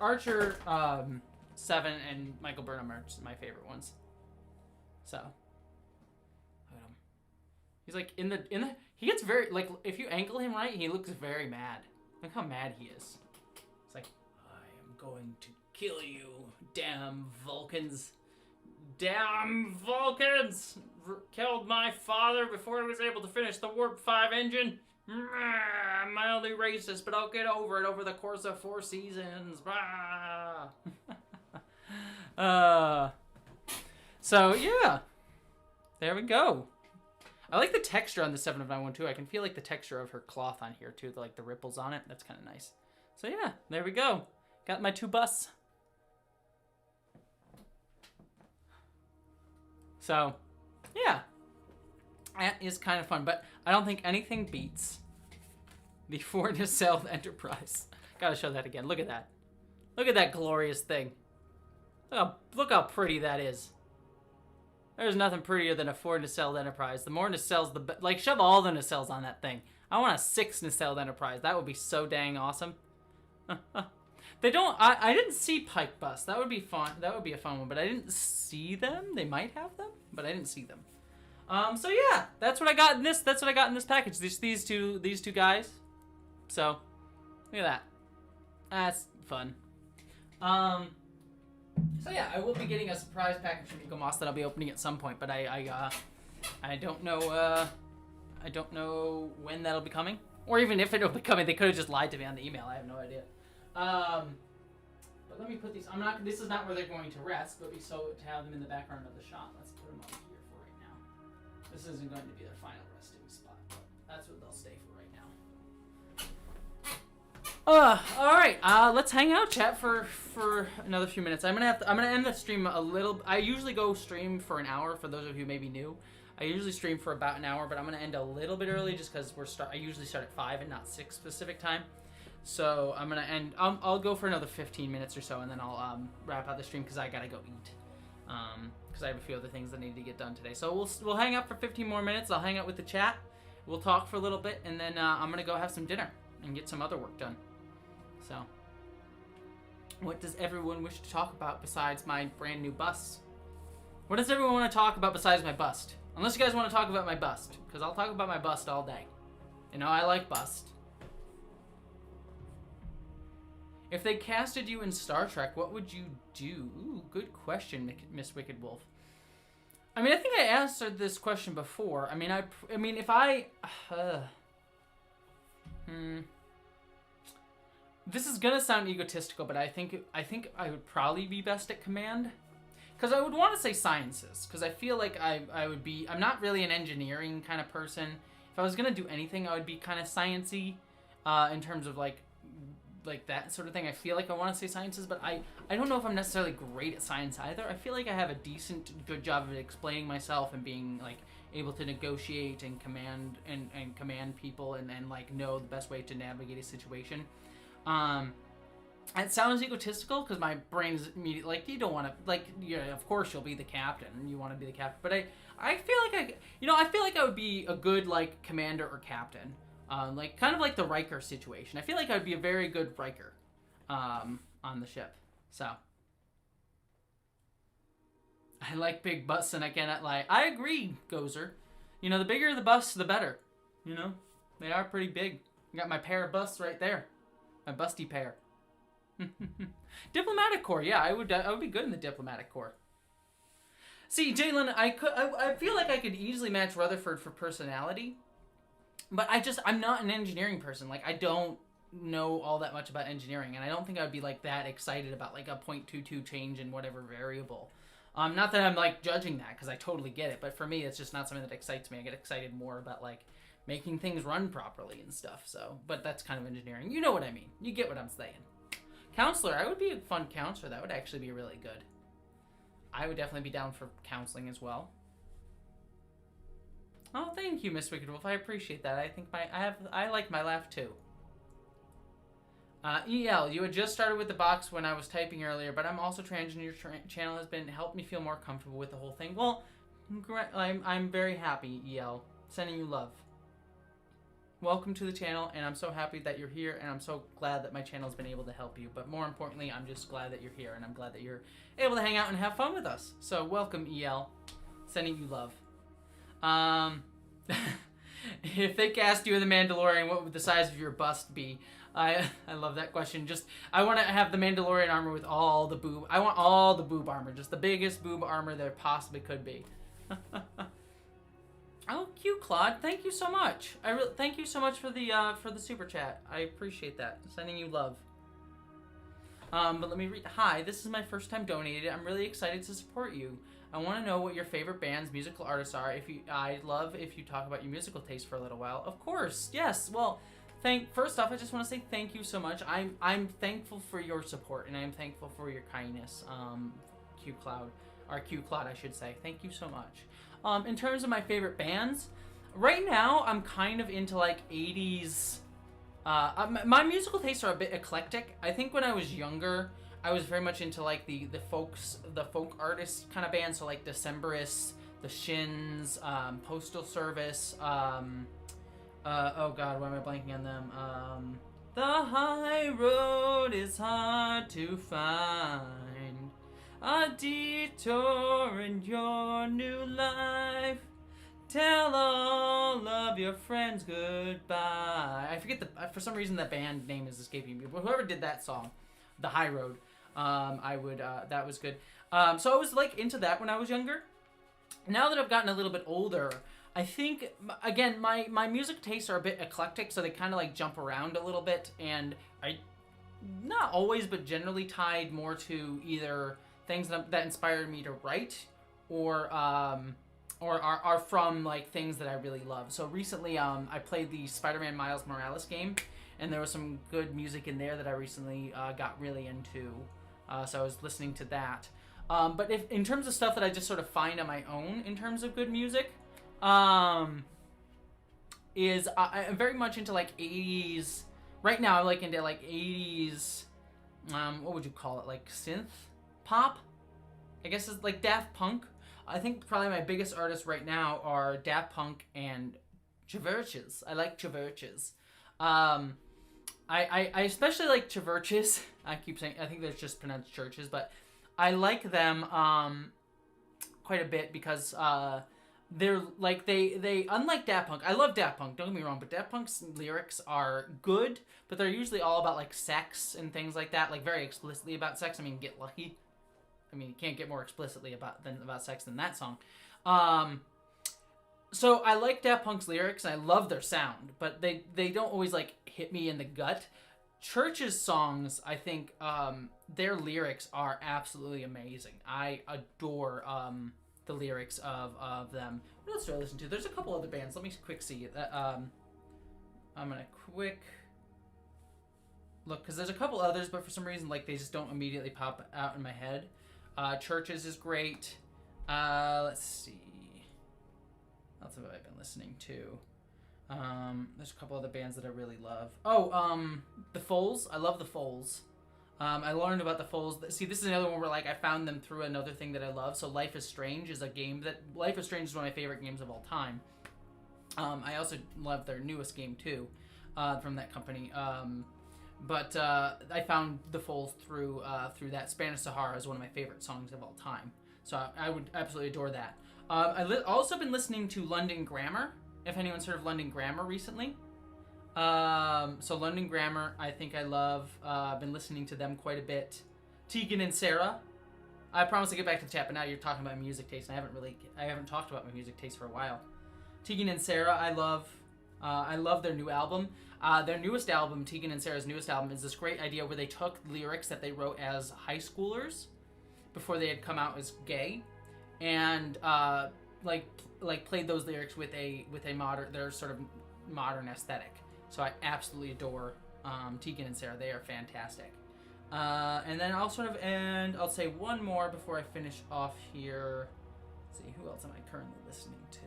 7, and Michael Burnham are my favorite ones. So, he's like in the. He gets very like if you angle him right, he looks very mad. Look how mad he is. It's like I am going to kill you, damn Vulcans. Damn Vulcans! Killed my father before he was able to finish the Warp 5 engine. I'm mildly racist, but I'll get over it over the course of 4 seasons. So, yeah. There we go. I like the texture on the 7 of 9 one, too. I can feel, like, the texture of her cloth on here, too. Like, the ripples on it. That's kind of nice. So, yeah. There we go. Got my 2 busts. So, yeah. That is kind of fun, but I don't think anything beats the 4 nacelle Enterprise. Gotta show that again. Look at that. Look at that glorious thing. Look how pretty that is. There's nothing prettier than a 4 nacelle Enterprise. The more nacelles, the better. Like, shove all the nacelles on that thing. I want a 6 nacelle Enterprise. That would be so dang awesome. They don't. I didn't see Pike bust. That would be fun. That would be a fun one, but I didn't see them. They might have them, but I didn't see them. So yeah, that's what I got in this. That's what I got in this package. These two guys. So, look at that. That's fun. So yeah, I will be getting a surprise package from Eaglemoss that I'll be opening at some point, but I don't know. I don't know when that'll be coming, or even if it'll be coming. They could have just lied to me on the email. I have no idea. But let me put these. This is not where they're going to rest, but we so to have them in the background of the shot. Let's put them on here for right now. This isn't going to be their final resting spot, but that's what they'll stay for right now. All right. Let's hang out, chat, for another few minutes. I'm gonna end the stream a little. I usually go stream for an hour. For those of you who may be new, I usually stream for about an hour, but I'm gonna end a little bit early just because I usually start at 5 and not 6 Pacific time. So I'm gonna end. I'll go for another 15 minutes or so, and then I'll wrap out the stream because I gotta go eat. Because I have a few other things that need to get done today. So we'll hang out for 15 more minutes. I'll hang out with the chat. We'll talk for a little bit, and then I'm gonna go have some dinner and get some other work done. So What does everyone wish to talk about besides my brand new bust? What does everyone want to talk about besides my bust? Unless you guys want to talk about my bust, because I'll talk about my bust all day. You know, I like bust. If they casted you in Star Trek, what would you do? Ooh, good question, Miss Wicked Wolf. I mean, I think I answered this question before. I mean, if I... This is gonna sound egotistical, but I think I would probably be best at command. Because I would want to say sciences, because I feel like I would be... I'm not really an engineering kind of person. If I was gonna do anything, I would be kind of science-y, in terms of like that sort of thing. I feel like I want to say sciences, but I don't know if I'm necessarily great at science either. I feel like I have a good job of explaining myself and being like able to negotiate and command and command people and like know the best way to navigate a situation. It sounds egotistical because my brain is immediately like, you don't want to, like, yeah, of course you'll be the captain. You want to be the captain, but I feel like I feel like I would be a good like commander or captain. Like kind of like the Riker situation. I feel like I would be a very good Riker, on the ship. So I like big busts and I cannot lie. I agree, Gozer. You know, the bigger the busts, the better. You know, they are pretty big. I got my pair of busts right there, my busty pair. Diplomatic Corps, yeah, I would be good in the Diplomatic Corps. See, Jalen, I feel like I could easily match Rutherford for personality. But I'm not an engineering person. Like, I don't know all that much about engineering, and I don't think I would be, like, that excited about, like, a 0.22 change in whatever variable. Not that I'm, like, judging that, because I totally get it, but for me, it's just not something that excites me. I get excited more about, like, making things run properly and stuff, so. But that's kind of engineering. You know what I mean. You get what I'm saying. Counselor, I would be a fun counselor. That would actually be really good. I would definitely be down for counseling as well. Oh, thank you, Miss Wicked Wolf. I appreciate that. I think I like my laugh too. EL, you had just started with the box when I was typing earlier, but I'm also trans and your channel has been helped me feel more comfortable with the whole thing. Well, I'm very happy, EL. Sending you love. Welcome to the channel, and I'm so happy that you're here, and I'm so glad that my channel's been able to help you. But more importantly, I'm just glad that you're here, and I'm glad that you're able to hang out and have fun with us. So welcome, EL. Sending you love. If they cast you in The Mandalorian, what would the size of your bust be? I love that question. I want to have the Mandalorian armor with all the boob. I want all the boob armor, just the biggest boob armor there possibly could be. Oh, cute, Claude. Thank you so much. Thank you so much for the super chat. I appreciate that. Sending you love. But let me read. Hi, this is my first time donating. I'm really excited to support you. I want to know what your favorite bands, musical artists are. I'd love if you talk about your musical taste for a little while. Of course, yes. Well, first off, I just want to say thank you so much. I'm thankful for your support, and I'm thankful for your kindness, Q Cloud, I should say. Thank you so much. In terms of my favorite bands, right now I'm kind of into like 80s. My musical tastes are a bit eclectic. I think when I was younger, I was very much into like the folk artist kind of bands, so like Decemberists, the Shins, Postal Service. Oh God, why am I blanking on them? The high road is hard to find, a detour in your new life. Tell all of your friends goodbye. I forget for some reason that band name is escaping me, but whoever did that song, The High Road. That was good. So I was like into that when I was younger. Now that I've gotten a little bit older, I think, again, my music tastes are a bit eclectic, so they kind of like jump around a little bit, and not always, but generally tied more to either things that inspired me to write, or are from like things that I really love. So recently, I played the Spider-Man Miles Morales game, and there was some good music in there that I recently got really into. So I was listening to that. But in terms of stuff that I just sort of find on my own in terms of good music, I'm very much into like 80s. Right now I'm like into like 80s, what would you call it? Like synth pop? I guess it's like Daft Punk. I think probably my biggest artists right now are Daft Punk and Chvrches. I like Chvrches. I especially like Churches. I keep saying, I think they're just pronounced churches, but I like them quite a bit because they're like they unlike Daft Punk. I love Daft Punk, don't get me wrong, but Daft Punk's lyrics are good, but they're usually all about like sex and things like that, like very explicitly about sex. I mean, Get Lucky. I mean, you can't get more explicitly about sex than that song. So I like Daft Punk's lyrics, and I love their sound, but they don't always like hit me in the gut. Church's songs, I think, their lyrics are absolutely amazing. I adore the lyrics of them. What else do I listen to? There's a couple other bands. Let me quick see. I'm gonna quick look because there's a couple others, but for some reason, like they just don't immediately pop out in my head. Churches is great. Let's see. What else have I been listening to? There's a couple other bands that I really love. The Foals. I love the Foals. I learned about the Foals. See, this is another one where like I found them through another thing that I love. So Life is Strange is a game that Life is Strange is one of my favorite games of all time. I also love their newest game too, from that company. But I found the Foals through that. Spanish Sahara is one of my favorite songs of all time. So I would absolutely adore that. Also been listening to London Grammar. If anyone's heard of London Grammar recently. So London Grammar, I think I love. I've been listening to them quite a bit. Tegan and Sarah. I promised to get back to the chat, but now you're talking about music taste, and I haven't talked about my music taste for a while. Tegan and Sarah, I love. I love their new album. Their newest album, Tegan and Sarah's newest album, is this great idea where they took lyrics that they wrote as high schoolers before they had come out as gay, and played those lyrics with a their sort of modern aesthetic. So I absolutely adore Tegan and Sarah. They are fantastic. And then I'll I'll say one more before I finish off here. Let's see, who else am I currently listening to?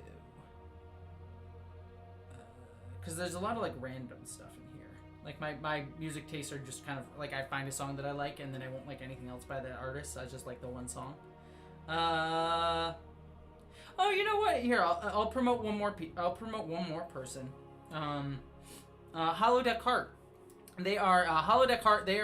Because there's a lot of like random stuff in here. Like my music tastes are just kind of like I find a song that I like and then I won't like anything else by that artist. I just like the one song. Oh, you know what? Here, I'll promote one more. I'll promote one more person. Holodeck Heart. They are Holodeck Heart. They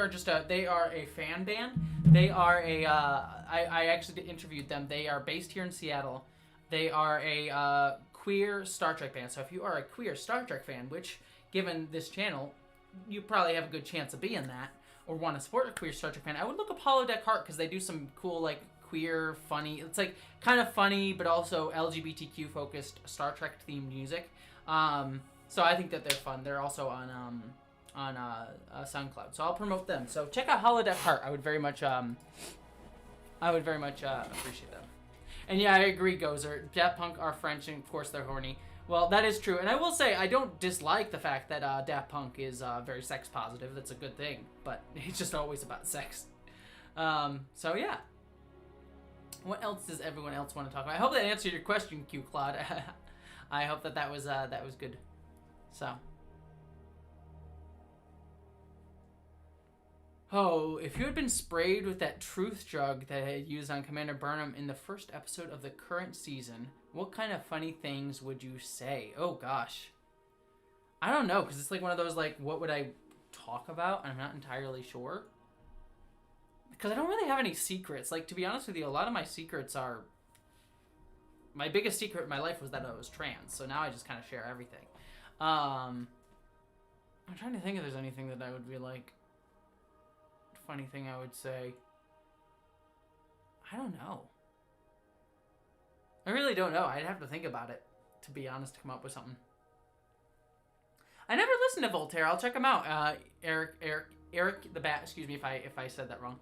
are a fan band. They are I actually interviewed them. They are based here in Seattle. They are a queer Star Trek band. So if you are a queer Star Trek fan, which given this channel, you probably have a good chance of being that, or want to support a queer Star Trek fan, I would look up Holodeck Heart because they do some cool like queer, funny. It's like kind of funny, but also LGBTQ focused Star Trek themed music. So I think that they're fun. They're also on SoundCloud, so I'll promote them. So check out Holodeck Heart. I would very much appreciate them. And yeah, I agree, Gozer. Daft Punk are French, and of course they're horny. Well, that is true, and I will say I don't dislike the fact that Daft Punk is very sex positive. That's a good thing, but it's just always about sex. So yeah. What else does everyone else want to talk about? I hope that answered your question, Q Claude. I hope that was good. So. Oh, if you had been sprayed with that truth drug that I had used on Commander Burnham in the first episode of the current season, what kind of funny things would you say? Oh gosh. I don't know, because it's like one of those, like, what would I talk about? I'm not entirely sure. Because I don't really have any secrets. Like, to be honest with you, a lot of my secrets are... My biggest secret in my life was that I was trans, so now I just kind of share everything. I'm trying to think if there's anything that I would be like... Funny thing I would say. I don't know. I really don't know. I'd have to think about it, to be honest, to come up with something. I never listened to Voltaire. I'll check him out. Eric the Bat. Excuse me if I said that wrong.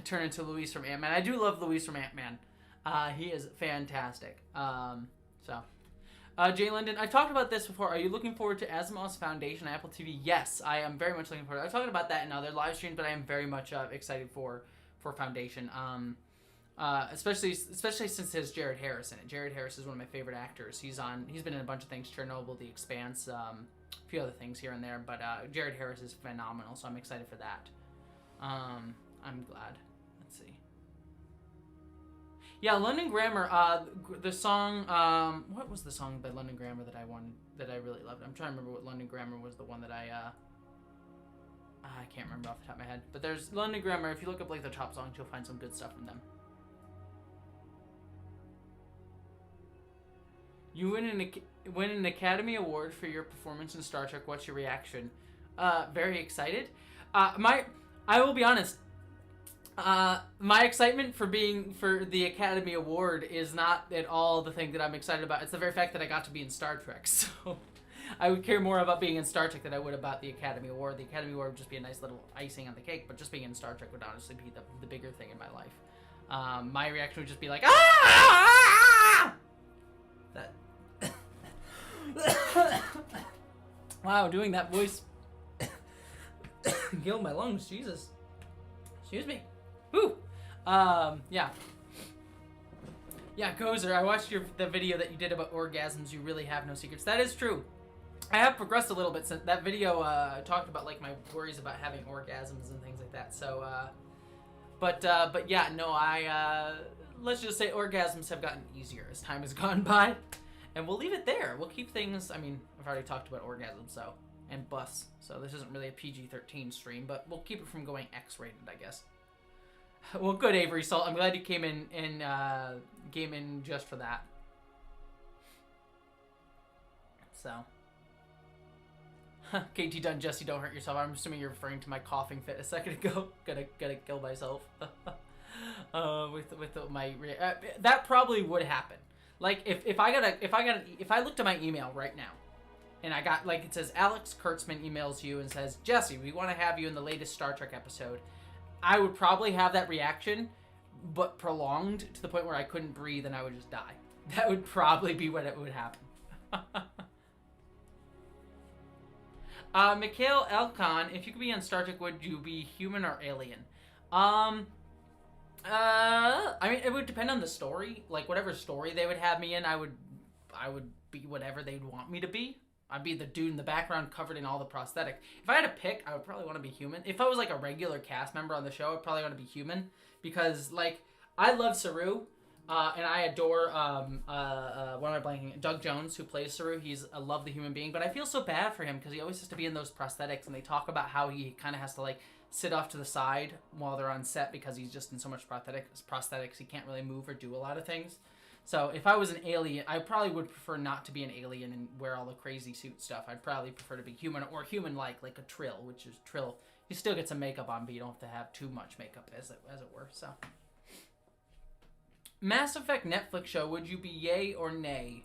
Turn into Luis from Ant-Man. I do love Luis from Ant-Man. He is fantastic. Jay Linden, I've talked about this before. Are you looking forward to Asimov's Foundation on Apple TV? Yes, I am very much looking forward. I was talking about that in other live streams, but I am very much excited for Foundation. Especially since there's Jared Harris in it. Jared Harris is one of my favorite actors. He's been in a bunch of things, Chernobyl, The Expanse, a few other things here and there. But Jared Harris is phenomenal, so I'm excited for that. I'm glad. Let's see. Yeah, London Grammar. The song. What was the song by London Grammar that I really loved? I'm trying to remember what London Grammar was. The one that I I can't remember off the top of my head. But there's London Grammar. If you look up like the top songs, you'll find some good stuff from them. You win an Academy Award for your performance in Star Trek. What's your reaction? Very excited. I will be honest. My excitement for the Academy Award is not at all the thing that I'm excited about. It's the very fact that I got to be in Star Trek. So I would care more about being in Star Trek than I would about the Academy Award. The Academy Award would just be a nice little icing on the cake, but just being in Star Trek would honestly be the bigger thing in my life. My reaction would just be like, ah! That. Wow, doing that voice killed my lungs. Jesus. Excuse me. Woo. Yeah. Yeah, Gozer, I watched the video that you did about orgasms. You really have no secrets. That is true. I have progressed a little bit since that video. Talked about like my worries about having orgasms and things like that. So, but yeah, no, let's just say orgasms have gotten easier as time has gone by. And we'll leave it there. We'll keep things, I mean, I've already talked about orgasms, so, and bus, so this isn't really a PG-13 stream, but we'll keep it from going X-rated, I guess. Well, good, Avery Salt. I'm glad you came in just for that. So. KT Dunn, Jesse, don't hurt yourself. I'm assuming you're referring to my coughing fit a second ago. Gonna kill myself. That probably would happen. Like if I looked at my email right now, and I got like it says Alex Kurtzman emails you and says, Jesse, we want to have you in the latest Star Trek episode, I would probably have that reaction, but prolonged to the point where I couldn't breathe and I would just die. That would probably be what it would happen. Mikhail Elkon, if you could be on Star Trek, would you be human or alien? I mean, it would depend on the story. Like, whatever story they would have me in, I would be whatever they'd want me to be. I'd be the dude in the background covered in all the prosthetic. If I had to pick, I would probably want to be human. If I was, like, a regular cast member on the show, I'd probably want to be human. Because, like, I love Saru, and I adore, what am I blanking? Doug Jones, who plays Saru. He's a lovely human being. But I feel so bad for him because he always has to be in those prosthetics, and they talk about how he kind of has to, like, sit off to the side while they're on set because he's just in so much prosthetics he can't really move or do a lot of things. So if I was an alien, I probably would prefer not to be an alien and wear all the crazy suit stuff. I'd probably prefer to be human or human-like a Trill, which is Trill. You still get some makeup on, but you don't have to have too much makeup, as it were. So, Mass Effect Netflix show, would you be yay or nay?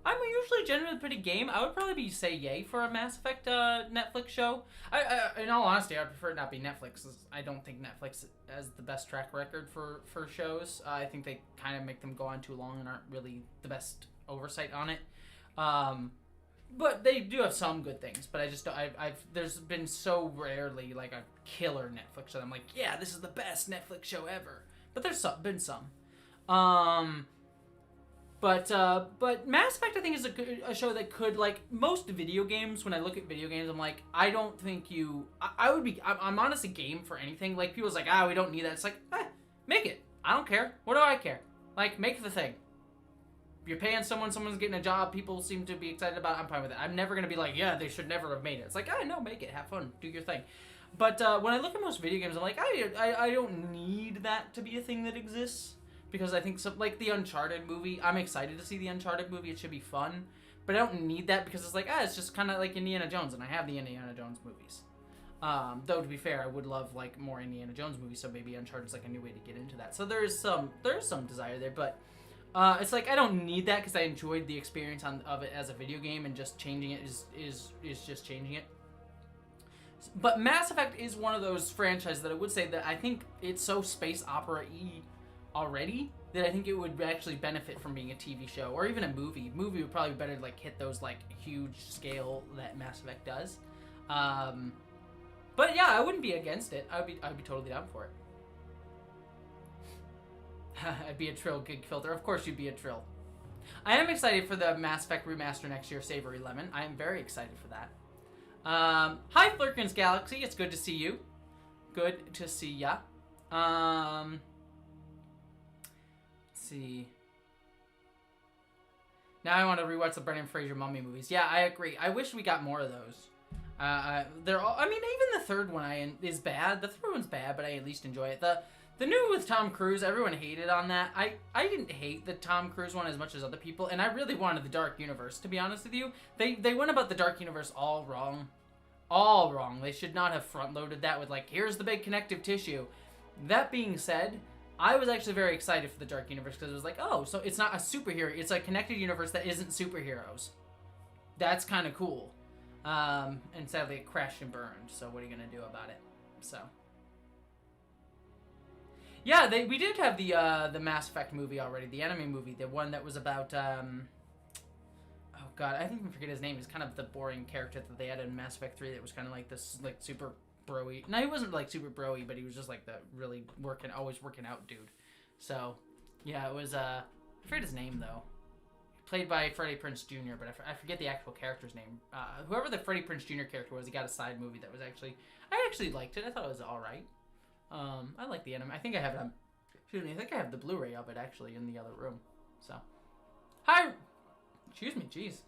I'm usually generally pretty game. I would probably say yay for a Mass Effect Netflix show. In all honesty, I'd prefer it not be Netflix. I don't think Netflix has the best track record for shows. I think they kind of make them go on too long and aren't really the best oversight on it. But they do have some good things. But I just there's been so rarely like a killer Netflix show that I'm like, yeah, this is the best Netflix show ever. But there's been some. But Mass Effect, I think, is a show that could, like, most video games, when I look at video games, I'm like, I don't think I'm honestly game for anything. Like, people's like, we don't need that. It's like, make it. I don't care. What do I care? Like, make the thing. You're paying someone's getting a job, people seem to be excited about it, I'm fine with it. I'm never going to be like, yeah, they should never have made it. It's like, no, make it. Have fun. Do your thing. But when I look at most video games, I'm like, I don't need that to be a thing that exists. Because I think, like, the Uncharted movie, I'm excited to see the Uncharted movie. It should be fun. But I don't need that because it's like, it's just kind of like Indiana Jones. And I have the Indiana Jones movies. Though, to be fair, I would love, like, more Indiana Jones movies. So maybe Uncharted's, like, a new way to get into that. So there's some desire there. But it's like, I don't need that because I enjoyed the experience of it as a video game. And just changing it is just changing it. But Mass Effect is one of those franchises that I would say that I think it's so space opera-y already that I think it would actually benefit from being a TV show or even a movie. Movie would probably be better to like hit those like huge scale that Mass Effect does. But yeah, I wouldn't be against it. I'd be totally down for it. I'd be a Trill gig filter. Of course you'd be a Trill. I am excited for the Mass Effect remaster next year, Savory Lemon. I am very excited for that. Hi Flurkins Galaxy, it's good to see you. Good to see ya. See. Now I want to rewatch the Brendan Fraser Mummy movies. Yeah, I agree. I wish we got more of those. They're all. I mean, even the third one is bad. The third one's bad, but I at least enjoy it. The new with Tom Cruise, everyone hated on that. I didn't hate the Tom Cruise one as much as other people, and I really wanted the Dark Universe. To be honest with you, they went about the Dark Universe all wrong. All wrong. They should not have front-loaded that with, like, here's the big connective tissue. That being said, I was actually very excited for the Dark Universe because it was like, oh, so it's not a superhero. It's a connected universe that isn't superheroes. That's kind of cool. And sadly, it crashed and burned, so what are you going to do about it? So... yeah, we did have the Mass Effect movie already, the anime movie, the one that was about, oh god, I even forget his name. He's kind of the boring character that they had in Mass Effect 3 that was kind of like this, like, super bro-y. No, he wasn't, like, super bro-y, but he was just, like, the really always working out dude. So, yeah, it was, I forget his name, though. Played by Freddie Prinze Jr., but I forget the actual character's name. Whoever the Freddie Prinze Jr. character was, he got a side movie that was actually, I actually liked it. I thought it was alright. I like the anime. I think I have the Blu-ray of it actually in the other room. So, hi, excuse me, jeez.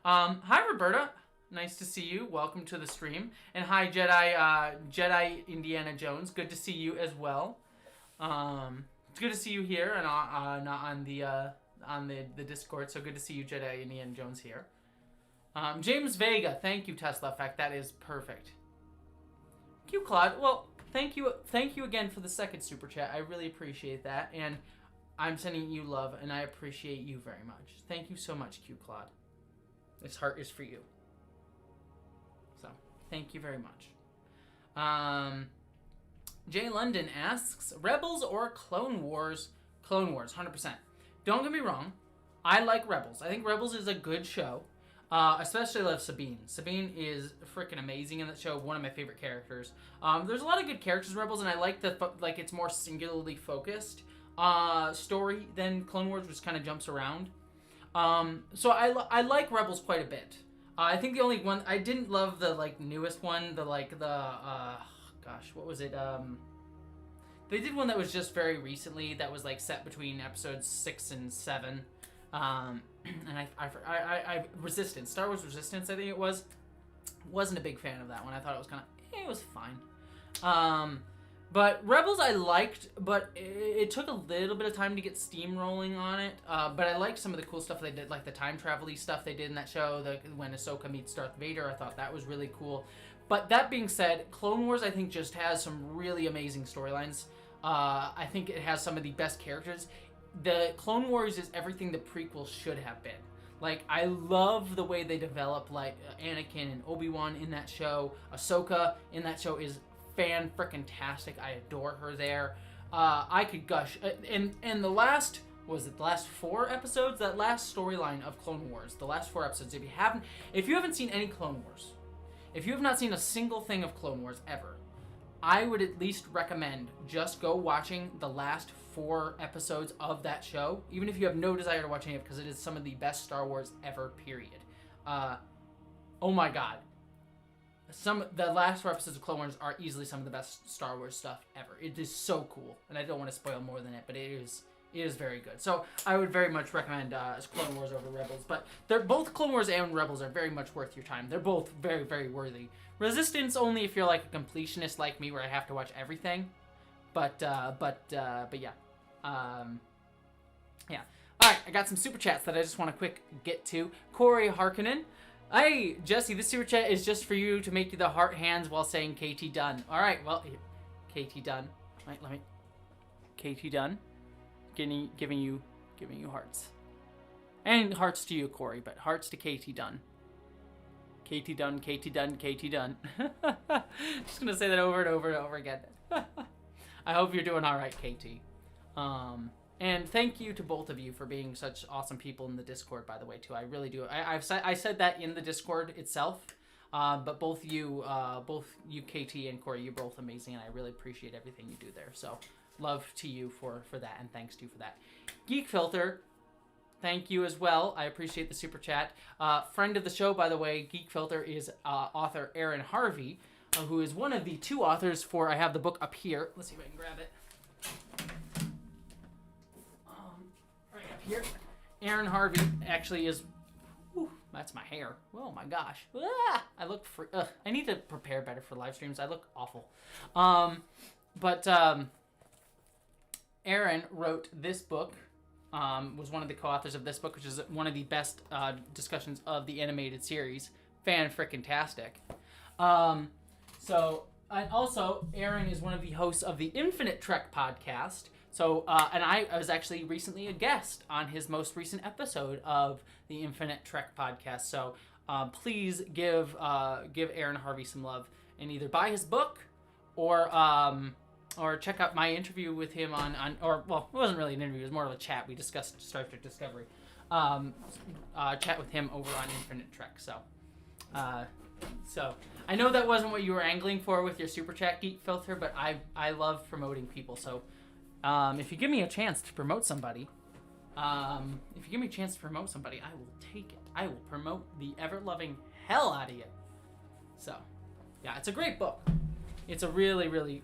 Hi Roberta, nice to see you. Welcome to the stream. And hi Jedi Indiana Jones. Good to see you as well. It's good to see you here and on the Discord. So good to see you, Jedi Indiana Jones here. James Vega, thank you, Tesla Effect. That is perfect. Q Claude, well. Thank you again for the second super chat. I really appreciate that, and I'm sending you love, and I appreciate you very much. Thank you so much, Q Claude. This heart is for you. So, thank you very much. Jay London asks, Rebels or Clone Wars? Clone Wars, 100%. Don't get me wrong. I like Rebels. I think Rebels is a good show. Especially love Sabine. Sabine is freaking amazing in that show. One of my favorite characters. There's a lot of good characters in Rebels, and I like it's more singularly focused story than Clone Wars, which kind of jumps around. So I like Rebels quite a bit. I think the only one I didn't love the newest one. Gosh, what was it? They did one that was just very recently that was set between episodes 6 and 7. And I Resistance, Star Wars Resistance, I think it was. Wasn't a big fan of that one. I thought it was kind of, it was fine. But Rebels I liked, but it took a little bit of time to get steam rolling on it. But I liked some of the cool stuff they did, like the time travel-y stuff they did in that show. When Ahsoka meets Darth Vader, I thought that was really cool. But that being said, Clone Wars I think just has some really amazing storylines. I think it has some of the best characters. The Clone Wars is everything the prequels should have been. I love the way they develop, Anakin and Obi-Wan in that show. Ahsoka in that show is fan-frickin-tastic. I adore her there. I could gush. And the last 4 episodes? That last storyline of Clone Wars, the last 4 episodes, if you haven't seen any Clone Wars, if you have not seen a single thing of Clone Wars ever, I would at least recommend just go watching the last 4 episodes of that show, even if you have no desire to watch any of it, because it is some of the best Star Wars ever, period. Oh my god. The last 4 episodes of Clone Wars are easily some of the best Star Wars stuff ever. It is so cool, and I don't want to spoil more than it, but it is very good. So I would very much recommend Clone Wars over Rebels, but they're both Clone Wars and Rebels are very much worth your time. They're both very, very worthy. Resistance only if you're a completionist like me, where I have to watch everything. But yeah. Yeah. All right, I got some super chats that I just want to quick get to. Corey Harkonnen. Hey, Jesse, this super chat is just for you to make you the heart hands while saying KT done. All right, well, KT done. Right, let me. KT done. Giving you hearts. And hearts to you, Corey, but hearts to KT done. KT done, KT done, KT done. Just gonna say that over and over and over again. I hope you're doing all right, KT. And thank you to both of you for being such awesome people in the Discord, by the way, too. I really do. I said that in the Discord itself, but both you, KT and Corey, you're both amazing, and I really appreciate everything you do there. So, love to you for that, and thanks to you for that. Geek Filter, thank you as well. I appreciate the super chat. Friend of the show, by the way, Geek Filter is author Aaron Harvey, who is one of the 2 authors for. I have the book up here. Let's see if I can grab it. Right up here. Aaron Harvey actually is. That's my hair. Oh my gosh. Ah, I look I need to prepare better for live streams. I look awful. But Aaron wrote this book, was one of the co-authors of this book, which is one of the best discussions of the animated series. Fan-frickin-tastic. And also, Aaron is one of the hosts of the Infinite Trek podcast. So, and I was actually recently a guest on his most recent episode of the Infinite Trek podcast. So, please give Aaron Harvey some love and either buy his book or check out my interview with him well, it wasn't really an interview, it was more of a chat. We discussed Star Trek Discovery. Chat with him over on Infinite Trek. So I know that wasn't what you were angling for with your Super Chat Geek Filter, but I love promoting people. So if you give me a chance to promote somebody, I will take it. I will promote the ever-loving hell out of you. So, yeah, it's a great book. It's a really, really,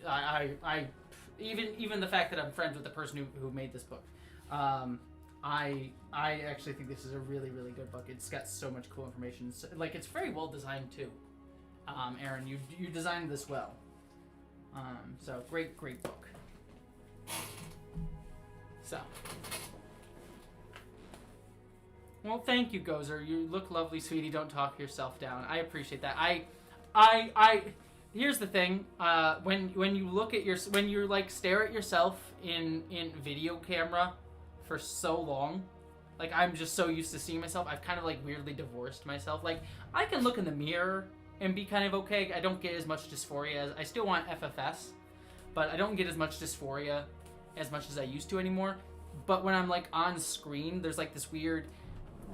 even the fact that I'm friends with the person who made this book, I actually think this is a really, really good book. It's got so much cool information. It's very well designed too. Aaron, you designed this well. So great book. So, well, thank you, Gozer. You look lovely, sweetie. Don't talk yourself down. I appreciate that. Here's the thing. When you look at when you stare at yourself in video camera for so long, I'm just so used to seeing myself, I've kind of weirdly divorced myself. I can look in the mirror and be kind of okay. I don't get as much dysphoria as I still want FFS, but I don't get as much dysphoria as much as I used to anymore. But when I'm on screen, there's this weird,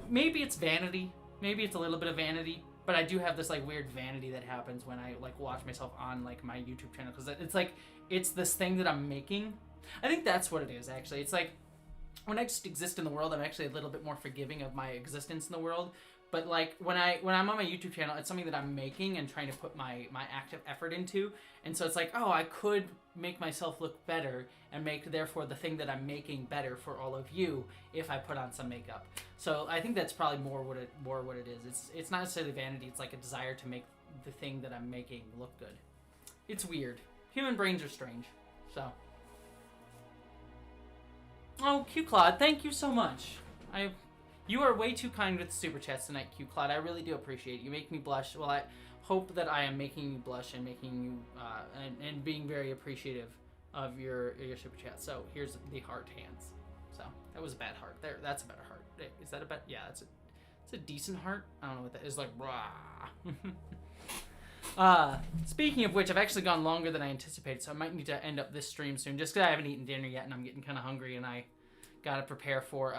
maybe it's vanity, maybe it's a little bit of vanity, but I do have this weird vanity that happens when I watch myself on my YouTube channel, because it's this thing that I'm making. I think that's what it is, actually. It's when I just exist in the world, I'm actually a little bit more forgiving of my existence in the world. But when I'm on my YouTube channel, it's something that I'm making and trying to put my active effort into. And so it's I could make myself look better and make, therefore, the thing that I'm making better for all of you if I put on some makeup. So I think that's probably more what it is. It's not necessarily vanity. It's a desire to make the thing that I'm making look good. It's weird. Human brains are strange. So. Oh, Q-Claude, thank you so much. You are way too kind with super chats tonight, Q-Claude. I really do appreciate it. You make me blush. Well, I hope that I am making you blush and making you and being very appreciative of your super chat. So here's the heart hands. So that was a bad heart. There, that's a better heart. Is that a bad? Yeah, it's a decent heart. I don't know what that is. Rah. Speaking of which, I've actually gone longer than I anticipated, so I might need to end up this stream soon, just because I haven't eaten dinner yet and I'm getting kind of hungry, and I gotta prepare for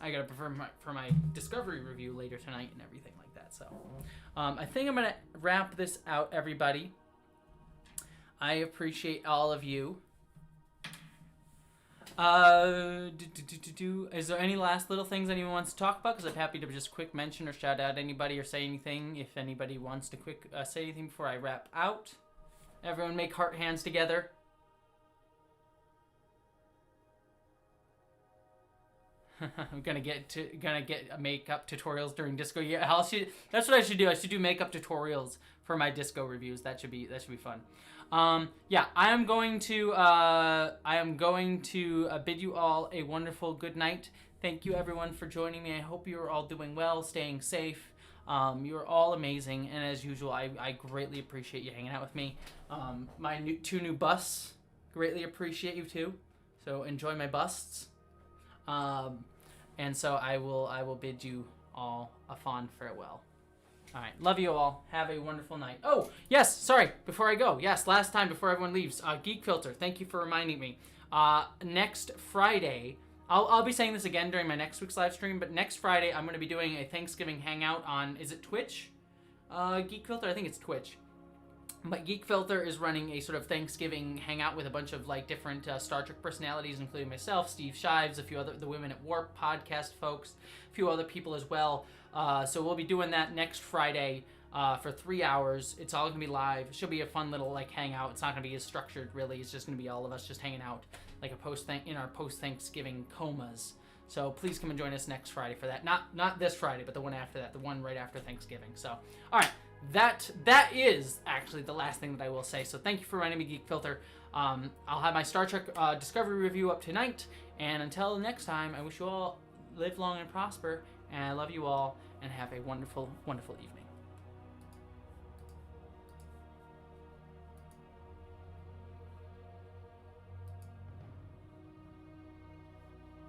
my Discovery review later tonight and everything like that. So I think I'm gonna wrap this out, everybody. I appreciate all of you. Is there any last little things anyone wants to talk about? Because I'm happy to just quick mention or shout out anybody or say anything if anybody wants to quick say anything before I wrap out. Everyone make heart hands together. I'm gonna get makeup tutorials during disco. Yeah, that's what I should do. I should do makeup tutorials for my disco reviews. That should be fun. Yeah, I am going to bid you all a wonderful good night. Thank you everyone for joining me. I hope you are all doing well, staying safe. You are all amazing, and as usual, I greatly appreciate you hanging out with me. My two new busts, greatly appreciate you too. So enjoy my busts. And so I will bid you all a fond farewell. All right, love you all. Have a wonderful night. Oh, yes, sorry, before I go. Yes, last time before everyone leaves. Geek Filter, thank you for reminding me. Next Friday, I'll be saying this again during my next week's live stream, but next Friday I'm going to be doing a Thanksgiving hangout on, is it Twitch? Geek Filter? I think it's Twitch. But Geek Filter is running a sort of Thanksgiving hangout with a bunch of different Star Trek personalities, including myself, Steve Shives, a few other the Women at Warp podcast folks, a few other people as well. So we'll be doing that next Friday for 3 hours. It's all gonna be live. It should be a fun little hangout. It's not gonna be as structured really. It's just gonna be all of us just hanging out in our post Thanksgiving comas. So please come and join us next Friday for that. Not this Friday, but the one after that, the one right after Thanksgiving. So, all right, that is actually the last thing that I will say. So thank you for running me Geek Filter. I'll have my Star Trek Discovery review up tonight. And until next time, I wish you all live long and prosper. And I love you all, and have a wonderful, wonderful evening.